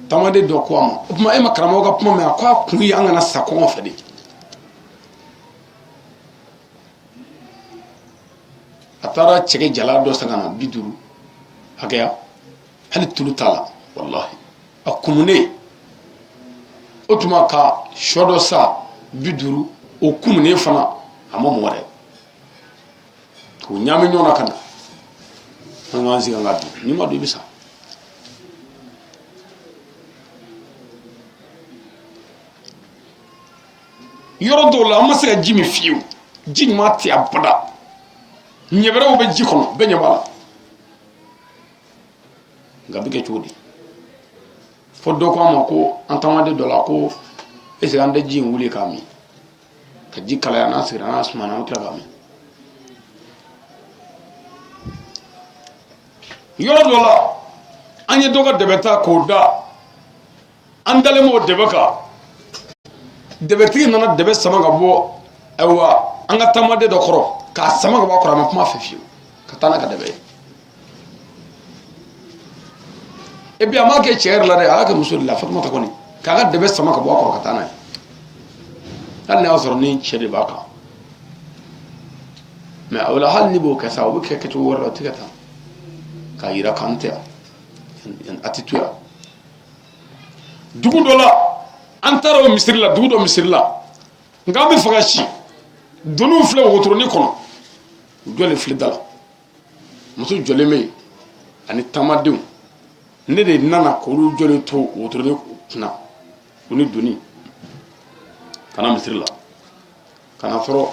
tamade do ko am ma e makramo ga puma me akwa kuyi angana sakongo fede atara chege jala do sagana biduru hakaya hal tulutala wallahi akumune otuma ka shodo sa biduru okumune fana amamore ko nyame nyona kana nganzi ngati ni ma do bisa yoro do la ma se jimi fiu jin ma ti abada nyebere wo be jikono be nyabala ngabi ke chudi foddo ko ma ko antamade do la ko ese ande jin wuli kami ka jikala ya nasira nasma na mutla kami yoro do la anye doga debeta ko da andale mo debaka debeti nana debe sama ga bo ewa anga tamade do koro ka sama ga bo koro ma kuma fefiu ka tana ka debe e bi amake cher la re ala musul la fatma ta koni ka ga debe sama ga bo koro ka tana hal ne asoro ni chede baka ma awla hal ni bo ka sa wo ke to wora tikata ka ira kante en attitude dugu dola antara misiri la dugu do misiri la ngambi fagashi donu fle wotro ni kono jole fle dala muso jole me ani tamadew ne de nana ko lu jole to wotro ni kuna uni duni kana misiri la kana foro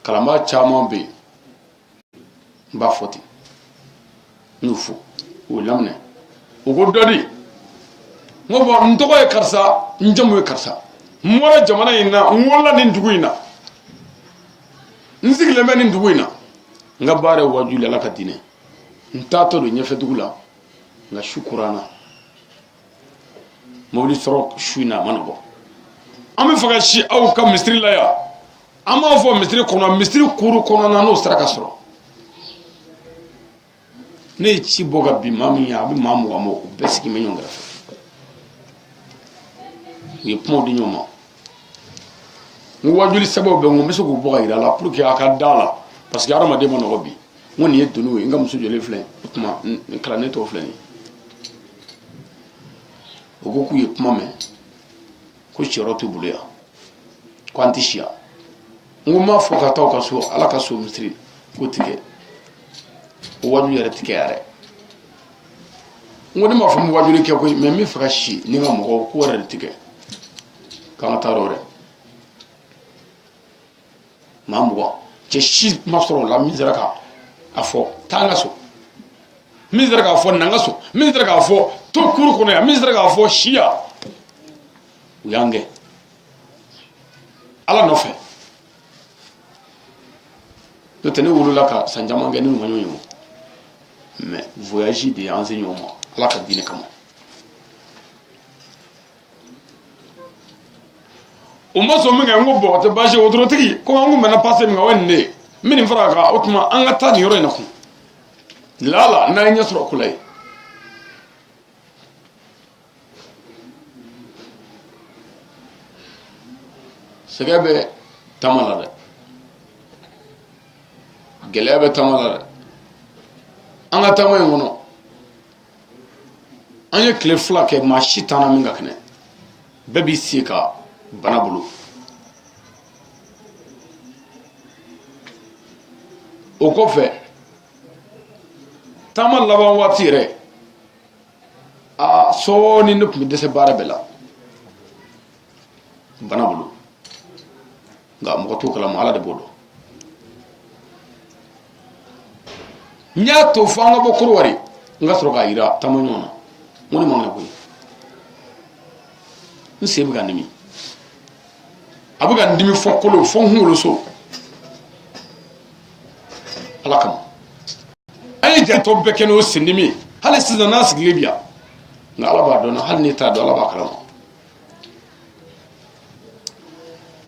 kalama chama be mba foti nufu o lamne o gododi mo bo ntogo e karsa njamu e karsa mora jamana ina wala ni ndugu ina nzigile me ni ndugu ina nga bare wajuli ala kadine ntato do nyefe dugula nga shukurana mawli sorok shuina manabo ame faga shi au ka mistri la ya ama fo mistri kono mistri kuru kono na no straka soro ne chi boga bi mami ya bi mamu wa mo besiki me nyongra ye pont di nyoma wajuli sabo be ngom meso ko boga ira la pour que aka dala parce que arama de mono bi woni ye dunu ngam muso jole flen kuma kala neto flen ogo ku ye kuma me ko chirotu bulia quantishia ngoma fo ka taw ka so ala ka so mistri ko tike o waju yare tike yare ngoni ma famu wajuri ke ko me mi faka shi ni ga mo ko wara tike kama tarore mambo che shi masoro la misera ka afo tanga so misera ka afo nanga so misera ka afo to kuru kono ya misera ka afo shia uyange ala no fe to tene wulula ka sanjama ngani mo nyonyo mais voyager des enseignements ala ka dine kama o ma so minga ngo bo te baje wodro tigi ko ngo mena passer minga wenne min faraga otuma an ga tani yoro na ku lala na nya soro kulai sagabe tamala de gelebe tamala de an ga tamay ngono anye kle fla ke ma shitana minga kene bebi sika bana bulu o kɔfɛ taama laban waati yɛrɛ sɔɔni ne tun bɛ dɛsɛ baara bɛɛ la bana bolo nka mɔgɔ t'o kalama ala de b'o dɔn n y'a to fo an ka bɔ Korowari n ka sɔrɔ k'a yira taama ɲɔgɔn na n ko ne man kɛnɛ koyi n sen bɛ ka n dimi a bɛ ka n dimi fɔ kolo fɔ n kunkolo so ala kama an ye jantɔ bɛɛ kɛ n'o sen dimi hali sisan n'a sigilen bi yan nka ala b'a dɔn na hali n'i t'a dɔn ala b'a kalama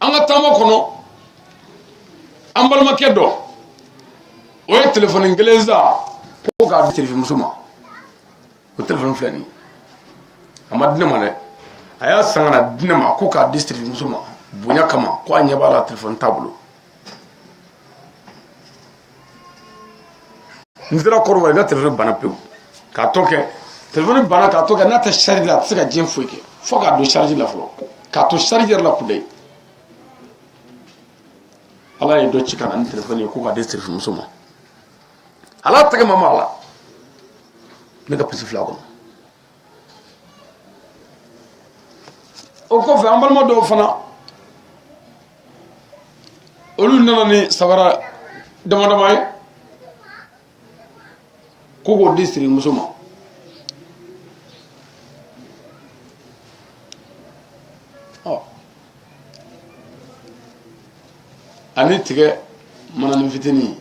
an ka taama kɔnɔ an balimakɛ dɔ o ye telefɔni kelen san ko k'a di terimuso ma o telefɔni filɛ nin ye a ma di ne ma dɛ a y'a san ka na di ne ma ko k'a di terimuso ma bonya kama ko a ɲɛ b'a la telefɔni t'a bolo n sera Korowari n ka telefɔni banna pewu k'a tɔ kɛ telefɔni banna k'a tɔ kɛ n'a tɛ charge la a tɛ se ka diɲɛ foyi kɛ fo k'a don charge la fɔlɔ k'a to chargeur la kudayi ala ye dɔ ci ka na ni telefɔni ye ko k'a di terimuso ma ala tɛgɛ ma ma la ne ka pisi fila kɔnɔ o kɔfɛ an balima dɔw fana olu nana ni sabara dama dama ye ko k'o di terimuso ma ani tigɛ manani fitinin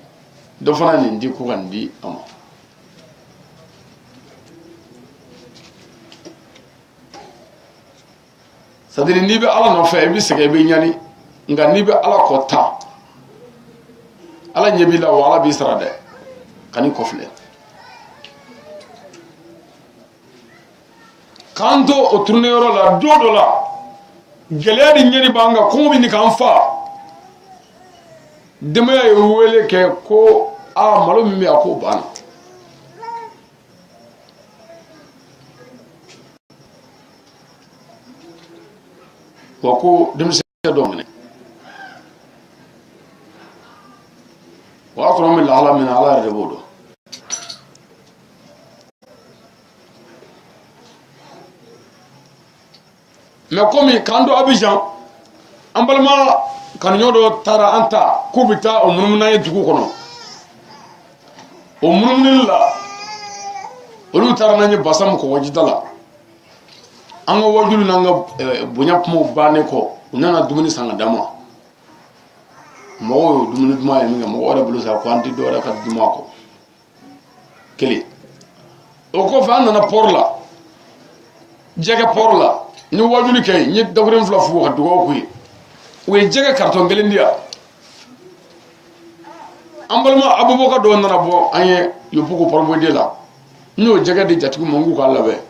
dɔ fana nin di ko ka nin di a ma c'est-à-dire n'i bɛ ala nɔfɛ i bɛ sɛgɛn i bɛ ɲani nka n'i bɛ ala kɔ tan ala ɲɛ b'i la wa ala b'i sara dɛ ka n'i kɔfilɛ k'an to o turuneyɔrɔ la don dɔ la gɛlɛya ni ɲɛni b'an kan kɔngɔ bɛ nin k'an fa denbaya ye wele kɛ ko malo min bɛ yan k'o banna wa ko denmisɛn dɔ minɛ o y'a sɔrɔ an bɛ lahala min na ala yɛrɛ de b'o dɔn mais komi k'an to Abidjan an balima kanuɲɔ dɔ taara an ta k'u bɛ taa o munumuna ye dugu kɔnɔ o munumunili la olu taara n'an ye basa min kɔgɔjida la an ka wajulu n'an ka bonya kumaw bannen kɔ u nana dumuni san ka d'an ma mɔgɔw y'o dumuni duman ye min kɛ mɔgɔw yɛrɛ bolo sa ko an tɛ dɔwɛrɛ ka duman kɔ kelen o kɔfɛ an nana port la jɛgɛ port la n ye wajulu kɛ yen n ye dakuren fila fo ka dugawu k'u ye u ye jɛgɛ carton kelen di yan an balima Abubakar dɔw nana bɔ an ye Yopugu Pɔrɔbɔden la n y'o jɛgɛ di jatigiw ma n k'u k'a labɛn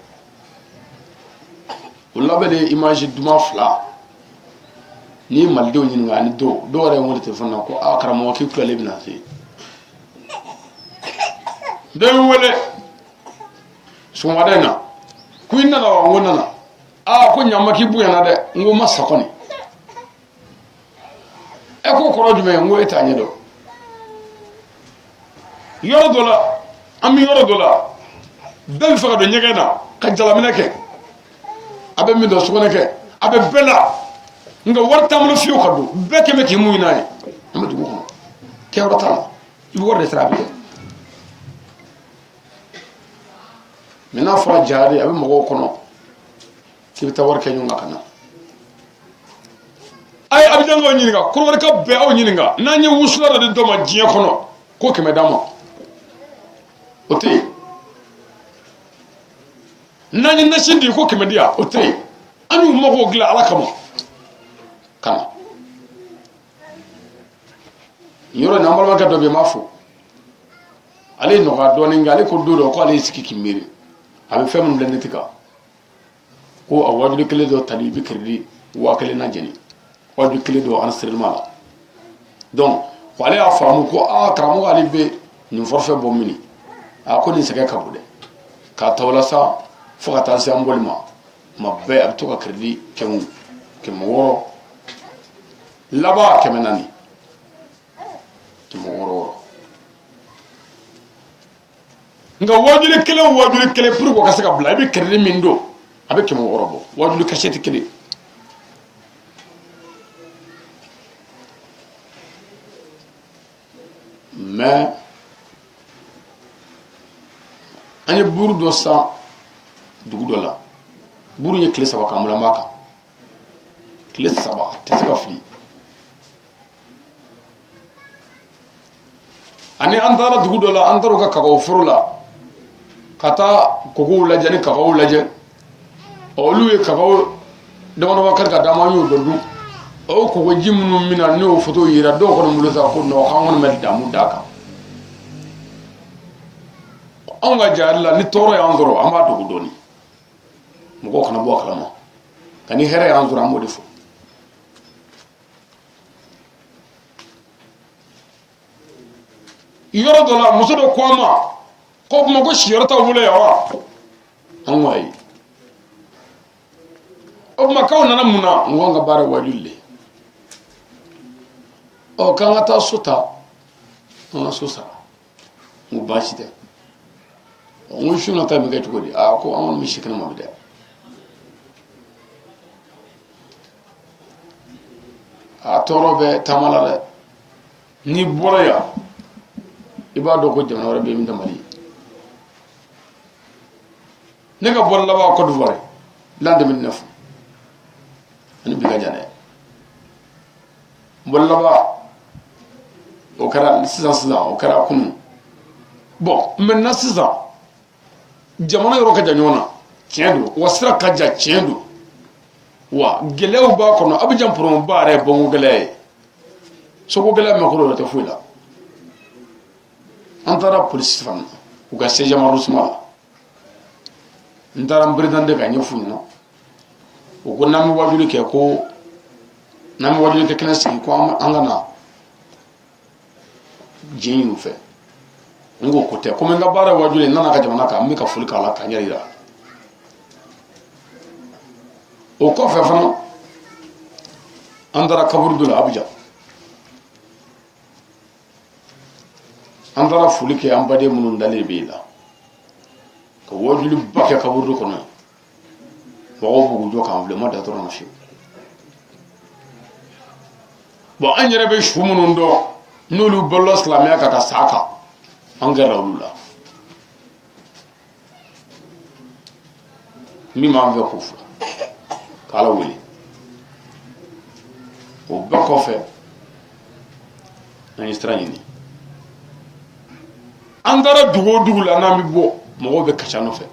o labɛn de ye image duman fila n'i ye malidenw ɲininka ani dɔw yɛrɛ ye n wele telefɔni na ko karamɔgɔ k'i tilalen bɛna se dɔ ye n wele sɔgɔmada in na ko i nana wa n ko n nana ko ɲaama k'i bonyana dɛ n ko n ma sa kɔni ko kɔrɔ jumɛn n ko e t'a ɲɛ dɔn yɔrɔ dɔ la an bɛ yɔrɔ dɔ la bɛɛ fɛ ka don ɲɛgɛn na ka jalaminɛ kɛ a bɛ min dɔn sugunɛ kɛ a bɛ bɛɛ la nka wari t'an bolo fiyewu ka don bɛɛ kɛmɛ k'i mun n'a ye an bɛ dugu kɔnɔ kɛyɔrɔ t'a la i bɛ wari de sara a bɛ kɛ mɛ n'a fɔra jari a bɛ mɔgɔw kɔnɔ k'i bɛ taa wari kɛ ɲɔgɔn kan ka na a ye abijankaw ɲininka kɔrɔbarika bɛɛ aw ɲininka n'an ye wusula dɔ di dɔ ma diɲɛ kɔnɔ ko 100 d'an ma o tɛ yen n'an ye nasi di ko 100 di yan o tɛ yen an y'u mago dilan ala kama ka na yɔrɔ in an balimakɛ dɔ bɛ yen n b'a fɔ ale ye nɔgɔya dɔɔnin kɛ ale ko don dɔ ko ale y'i sigi k'i miiri a bɛ fɛn minnu bila ne tɛ kan ko a wajuli kelen dɔ tali i bɛ crédit 1000 na jɛni wajuli kelen dɔ enregistrement la donc ale y'a faamu ko karamɔgɔ ale bɛ nin forfait bɔ mini ko nin sɛgɛn ka bon dɛ k'a ta o la sa fo ka taa se an bɔli ma tuma bɛɛ a bɛ to ka crédit 600 laban 400 600 nka wajuli kelen pour ka se ka bila i bɛ crédit min don a bɛ 600 bɔ wajuli cachette kelen mais an ye buru dɔ san dugu dɔ la buru ye tile 3 k'an bolo an b'a kan tile 3 tɛ se ka fili ani an taara dugu dɔ la an taara u ka kakaw foro la ka taa kokow lajɛ ni kakaw lajɛ olu ye kakaw dama kari ka d'an ma an y'o dɔ dun o kokoji minnu mina ne y'o photo yira dɔw kɔni bolo sa ko non k'an kɔni bɛ damu d'a kan anw ka jari la ni tɔɔrɔ y'an sɔrɔ an b'a dogo dɔɔnin mɔgɔw kana bɔ a kalama ka ni hɛrɛ y'an sɔrɔ an b'o de fɔ yɔrɔ dɔ la muso dɔ ko an ma ko kuma ko siyɔrɔ t'aw bolo yan wa an ko ayi o kuma k'aw nana mun na n ko an ka baara ye wajuli de k'an ka taa so ta an ka so sara n ko baasi tɛ n ko su na ta bɛ kɛ cogo di ko an kɔni bɛ si kɛnɛma bi dɛ a tɔɔrɔ bɛ taama la dɛ n'i bɔra yan i b'a dɔn ko jamana wɛrɛ bɛ yen min tɛ Mali ne ka bɔli laban Côte d'Ivoire l'an 2009 ani bi ka jan dɛ bɔli laban o kɛra sisan o kɛra kunun bon maintenant sisan jamana yɔrɔ ka jan ɲɔgɔn na tiɲɛ don wa sira ka jan tiɲɛ don wa gɛlɛyaw b'a kɔnɔ Abidjan problème ba yɛrɛ ye bonko gɛlɛya ye soko gɛlɛya mɛn kɔrɔ tɛ foyi la an taara polisi fana u ka 16e arrondissement la n taara n président de ka ɲɛf'u ɲɛna o ko n'an bɛ wajuli kɛ ko n'an bɛ wajuli kɛ kɛnɛ sigi ko an ka na diɲɛ ɲini u fɛ n ko ko tɛ komi n ka baara ye wajuli n nana ka jamana kan n bɛ ka foli k'a la k'a ɲɛ yira o kɔfɛ fana an taara kaburu dɔ la Abidjan an taara foli kɛ an baden minnu dalen bɛ yen la ka wajuli ba kɛ kaburu dɔ kɔnɔ mɔgɔw b'u jɔ k'an filɛ ma da dɔrɔn na fiyewu bon an yɛrɛ bɛ su minnu dɔn n'olu balola silamɛya kan ka sa kan an gɛrɛla olu la min b'an fɛ k'o fɔ k'Ala wele o bɛɛ kɔfɛ an ye sira ɲini an taara dugu o dugu la n'an bɛ bɔ mɔgɔw bɛ kasi an nɔfɛ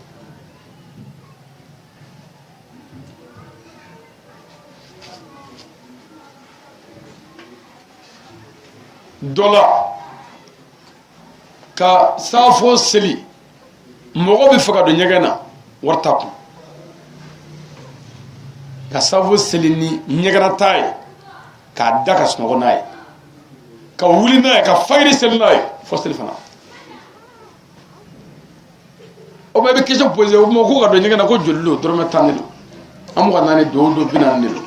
dɔ la ka saafo seli mɔgɔ bɛ fɛ ka don ɲɛgɛn na wari t'a kun ka saafo seli ni ɲɛgɛnna ta ye k'a da ka sunɔgɔ n'a ye ka wuli n'a ye ka fajiri seli n'a ye fo seli fana o bɛɛ bɛ question posé o kuma ko ka don ɲɛgɛn na ko joli don dɔrɔmɛ 10 de don an mugan naani don o don 40 de don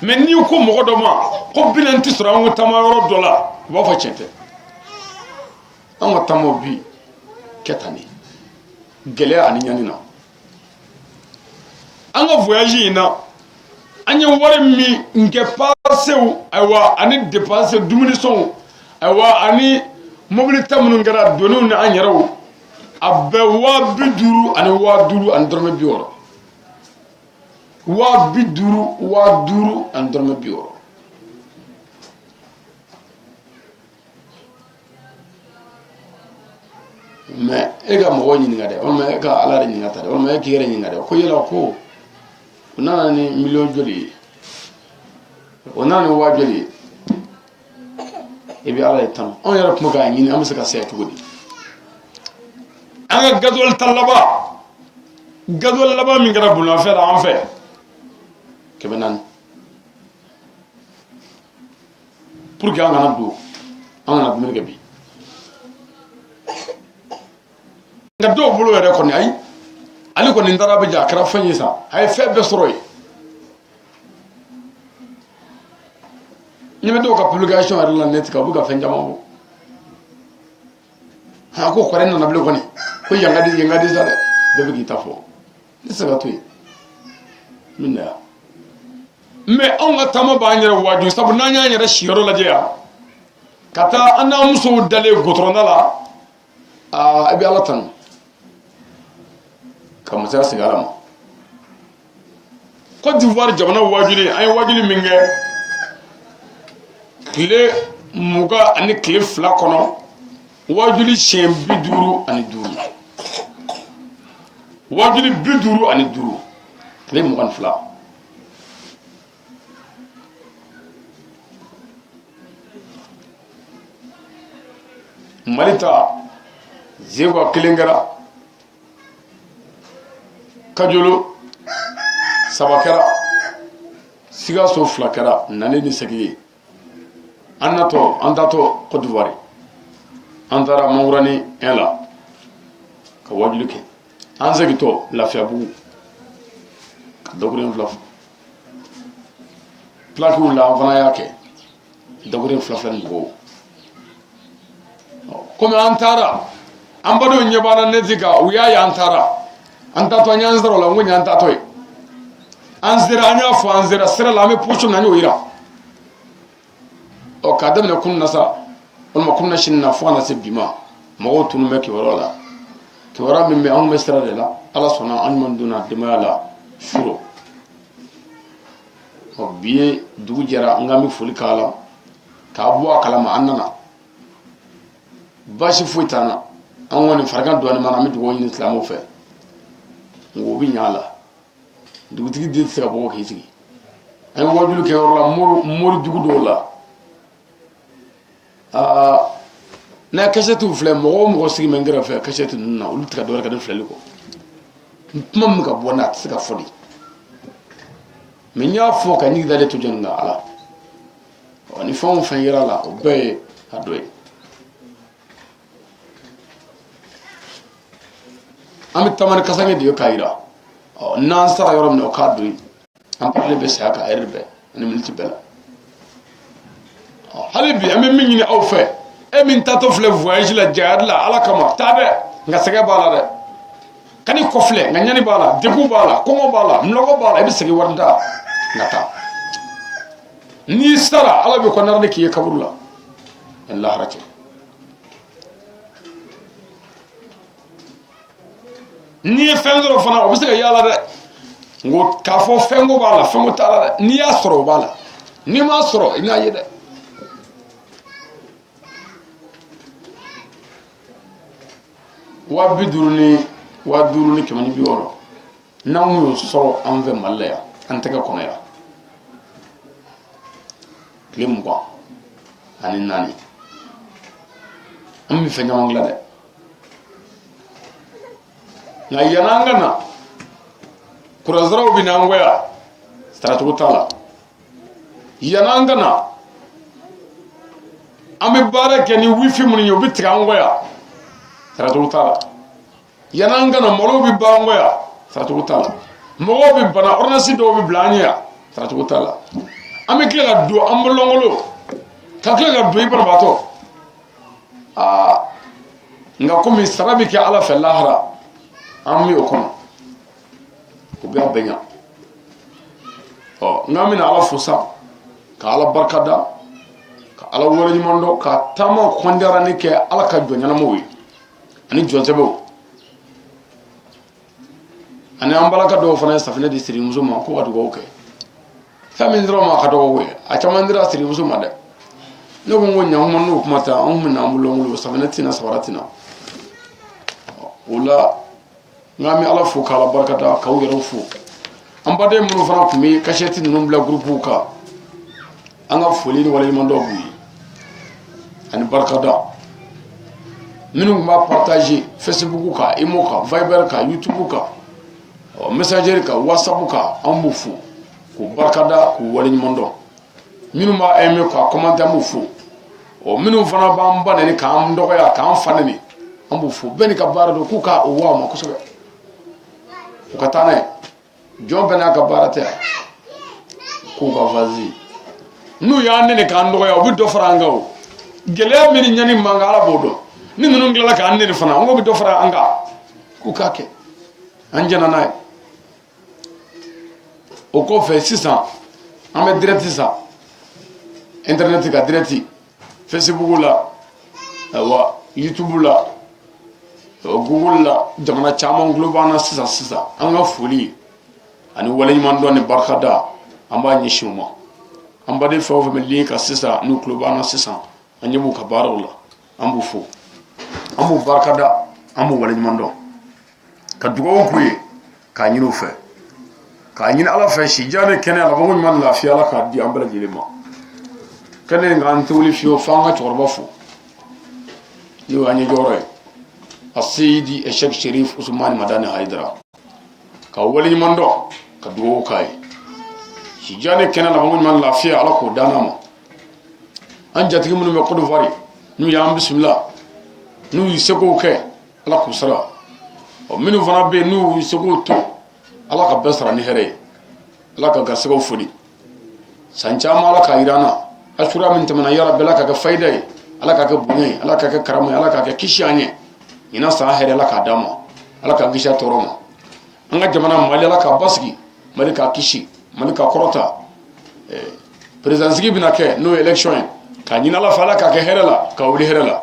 mais n'i ko mɔgɔ dɔ ma ko 40 tɛ sɔrɔ an ka taama yɔrɔ dɔ la u b'a fɔ tiɲɛ tɛ an ka taama bi ketani gɛlɛya ani ɲani na an ka voyage in na an ye wari min kɛ passew ayiwa ani dépense dumunisɔnw ayiwa ani mobili ta minnu kɛra doniw ni an yɛrɛw a bɛɛ 50,000 ani 50,000 ani dɔrɔmɛ 60 50,000 50,000 ani dɔrɔmɛ 60 mais e ka mɔgɔ ɲininka dɛ walima e ka ala de ɲininka ta dɛ walima e k'i yɛrɛ ɲininka dɛ ko yala ko o nana ni miliyɔn joli ye o nana ni waa joli ye e bɛ ala de tanu anw yɛrɛ tun bɛ k'a ɲini an bɛ se ka saya cogo di an ka gasoil ta laban gasoil laban min kɛra bolimafɛn la an fɛ 400 pour que an kana don an kana dumuni kɛ bi nka dɔw bolo yɛrɛ kɔni ayi ale kɔni taara bɛ jɛ a kɛra fɛn ye sa a ye fɛn bɛɛ sɔrɔ yen ɲɛmɛ dɔw ka publication yɛrɛ la net kan u bɛ ka fɛn caman fɔ ha ko kɔrɛ nana bilen kɔni ko yan ka di sa dɛ bɛɛ bɛ k'i ta fɔ ne tɛ se ka to yen min na yan mais anw ka taama b'an yɛrɛ waaju sabu n'an y'an yɛrɛ siyɔrɔ lajɛ yan ka taa an n'an musow dalen gotɔrɔnda la aa i bɛ ala tanu ka masaya segin ala ma Côte d'Ivoire jamana waajuli an ye waajuli min kɛ tile 20 ani tile 2 kɔnɔ waajuli siɲɛ 55 waajuli 55 tile 22 Mali ta Zegwa kelen kɛra Kajolo 3 kɛra Sikaso 2 kɛra nani ni segi ye an tatɔ Côte d'Ivoire an taara Mangorani 1 la ka waajuli kɛ an segitɔ Lafiyabugu ka dakuren 2 plakiw la an fana y'a kɛ dakuren 2 ni mɔgɔw comme an taara an badenw ɲɛ b'an na neti kan u y'a ye an taara an tatɔ an y'an sera o la n ko ɲɛ an tatɔ ye an sera an y'a fɔ an sera sira la an bɛ position na an y'o yira ɔ k'a daminɛ kunun na sa walima kunun na sini na fo ka na se bi ma mɔgɔw tunu bɛ kibaruya la kibaruya min bɛ anw bɛ sira de la ala sɔnna an ɲuman donna denbaya la suro ɔ bi ye dugu jɛra an k'an bɛ foli k'a la k'a bɔ a kalama an nana basi foyi t'an na an kɔni farigan dɔɔnin mana an bɛ dugawu ɲini silamɛw fɛ ngo bɛ ɲa a la dugutigi den tɛ se ka bɔ k'i sigi an ye waajuli kɛ yɔrɔ la mori dugu dɔw la n'a kasɛtiw filɛ mɔgɔ o mɔgɔ sigi mɛ n kɛrɛfɛ kasɛti ninnu na olu tɛ ka dɔwɛrɛ kɛ ne filɛli kɔ kuma min bɛ ka bɔ n'a tɛ se ka fɔ de mɛ n y'a fɔ ka ɲigi dalen to jɔnni ka ala ni fɛn o fɛn yera la o bɛɛ ye a dɔ ye an bɛ tamani kasange de ye k'a jira n'an sara yɔrɔ min na o k'a don yen an parle bɛ saya ka heure bɛɛ ani miniti bɛɛ la hali bi an bɛ min ɲini aw fɛ e min tatɔ filɛ voyage la jayadi la ala kama taa dɛ nka sɛgɛ b'a la dɛ kani kɔfilɛ nka ɲani b'a la degun b'a la kɔngɔ b'a la minɔgɔ b'a la i bɛ segin wari da nka taa n'i sara ala bɛ kɔnɔna de k'i ye kaburu la ani lahara cɛ n'i ye fɛn sɔrɔ fana o bɛ se ka yala dɛ ngo k'a fɔ fɛnko b'a la fɛnko t'a la dɛ n'i y'a sɔrɔ o b'a la n'i m'a sɔrɔ i n'a ye dɛ wa 50 ni 50,60 n'anw y'o sɔrɔ an fɛ Mali la yan an tɛgɛ kɔnɔ yan tile 20 ani 4 an bɛ fɛn caman dilan dɛ nka yan'an ka na kurazaraw bɛ n'an goya saracogo t'a la yan'an ka na an bɛ baara kɛ ni wifi minnu ye u bɛ tigɛ an goya saracogo t'a la yan'an ka na malo bɛ ban an goya saracogo t'a la mɔgɔw bɛ bana ordonnance dɔw bɛ bila an ɲɛ yan saracogo t'a la an bɛ tila ka don an bolonkolon ka tila ka don i banabaatɔ nga komi sarabi ke ala fe lahara ammi o kono ko be benya o ngamina ala fusa ka ala barkada ka ala wori mondo ka tama kondera ni ke ala ka jonyana mo wi ani jonsebo ani ambalaka do fana safina di siri muso ma ko wadu go ke famin dro ma ka do we a chamandira siri muso ma de no go nyam mo no kuma ta on mina mulongulo safina tina sabaratina wala ngami ala fu kala barkata ka wero fu ambade mun fana kumi kasheti num bla groupe ka anga foli ni wala mando bu ani barkata minnu ma partager Facebook ka imo ka Viber ka YouTube ka Messenger ka WhatsApp ka ambu fu ko barkada ko wala mando minnu ma aimer ka commenter mu fu o minnu fana ba mbana ni ka am ndogo ya ka am fana ni ambu fu beni ka barado ku ka o wa ma ko sobe ukatane jombe na ka barate ku ka vazi nu ya nene ka ndo ya bu do franga o gele mi nyani mangala bodo ni nunu ngala ka nene fana ngo bi do fra anga ku ka ke anjana nay o ko fe 600 ame direct ça internet ka direct Facebook la wa YouTube la Google la jamana chaman global na sisa anga foli ani wala man don barkada amba nyishuma amba de fo me link sisa nu global na sisa anyabu ka barula ambu fo ambu barkada ambu wala man don ka dugo ku ka nyino fe ka nyina ala fe shi jane kene ala bangu man la fi ala ka di ambala jilima kene ngan tuli fi o fanga chorba fo yo anyi joroy السيدي الشيخ شريف عثمان مداني هيدرا كاولي مندو كدو كاي شجاني كنا لهم من لافيا على كودانما انجاتي من مكودو فاري نو يام بسم الله نو يسكو كاي على كسرا ومنو فنا بي نو يسكو تو على كبسرا نهري على كغسكو فدي سانجا مالا كايرانا اشورا من تمنا يرا بلا كفايداي على كبوني على ككرامي على ككيشاني ina sa here la ka dama ala ka gisha toroma anga jamana mali la ka basgi mali ka kishi mali ka korota presidency bina ke no election ka nyina la fala ka ke here la ka wuli here la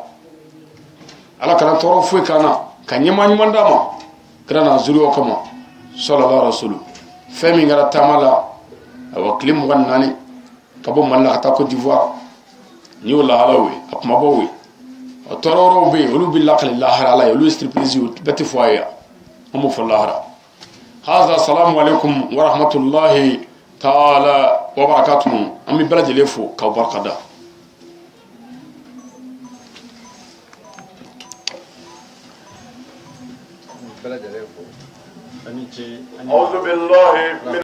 ala ka toro fu kana ka nyima nyima ndama kana zuri o kama sallallahu alaihi wasallam femi ngara tamala wa klim wannani ka bo malla ta Côte d'Ivoire ni wala halawi apma bowi tororo be ولو بالله الله على ولو استربليزي بتفوايا هم في الله هذا السلام عليكم ورحمه الله تعالى وبركاته امي بلد لفو كبركدا بلد لفو أعوذ بالله من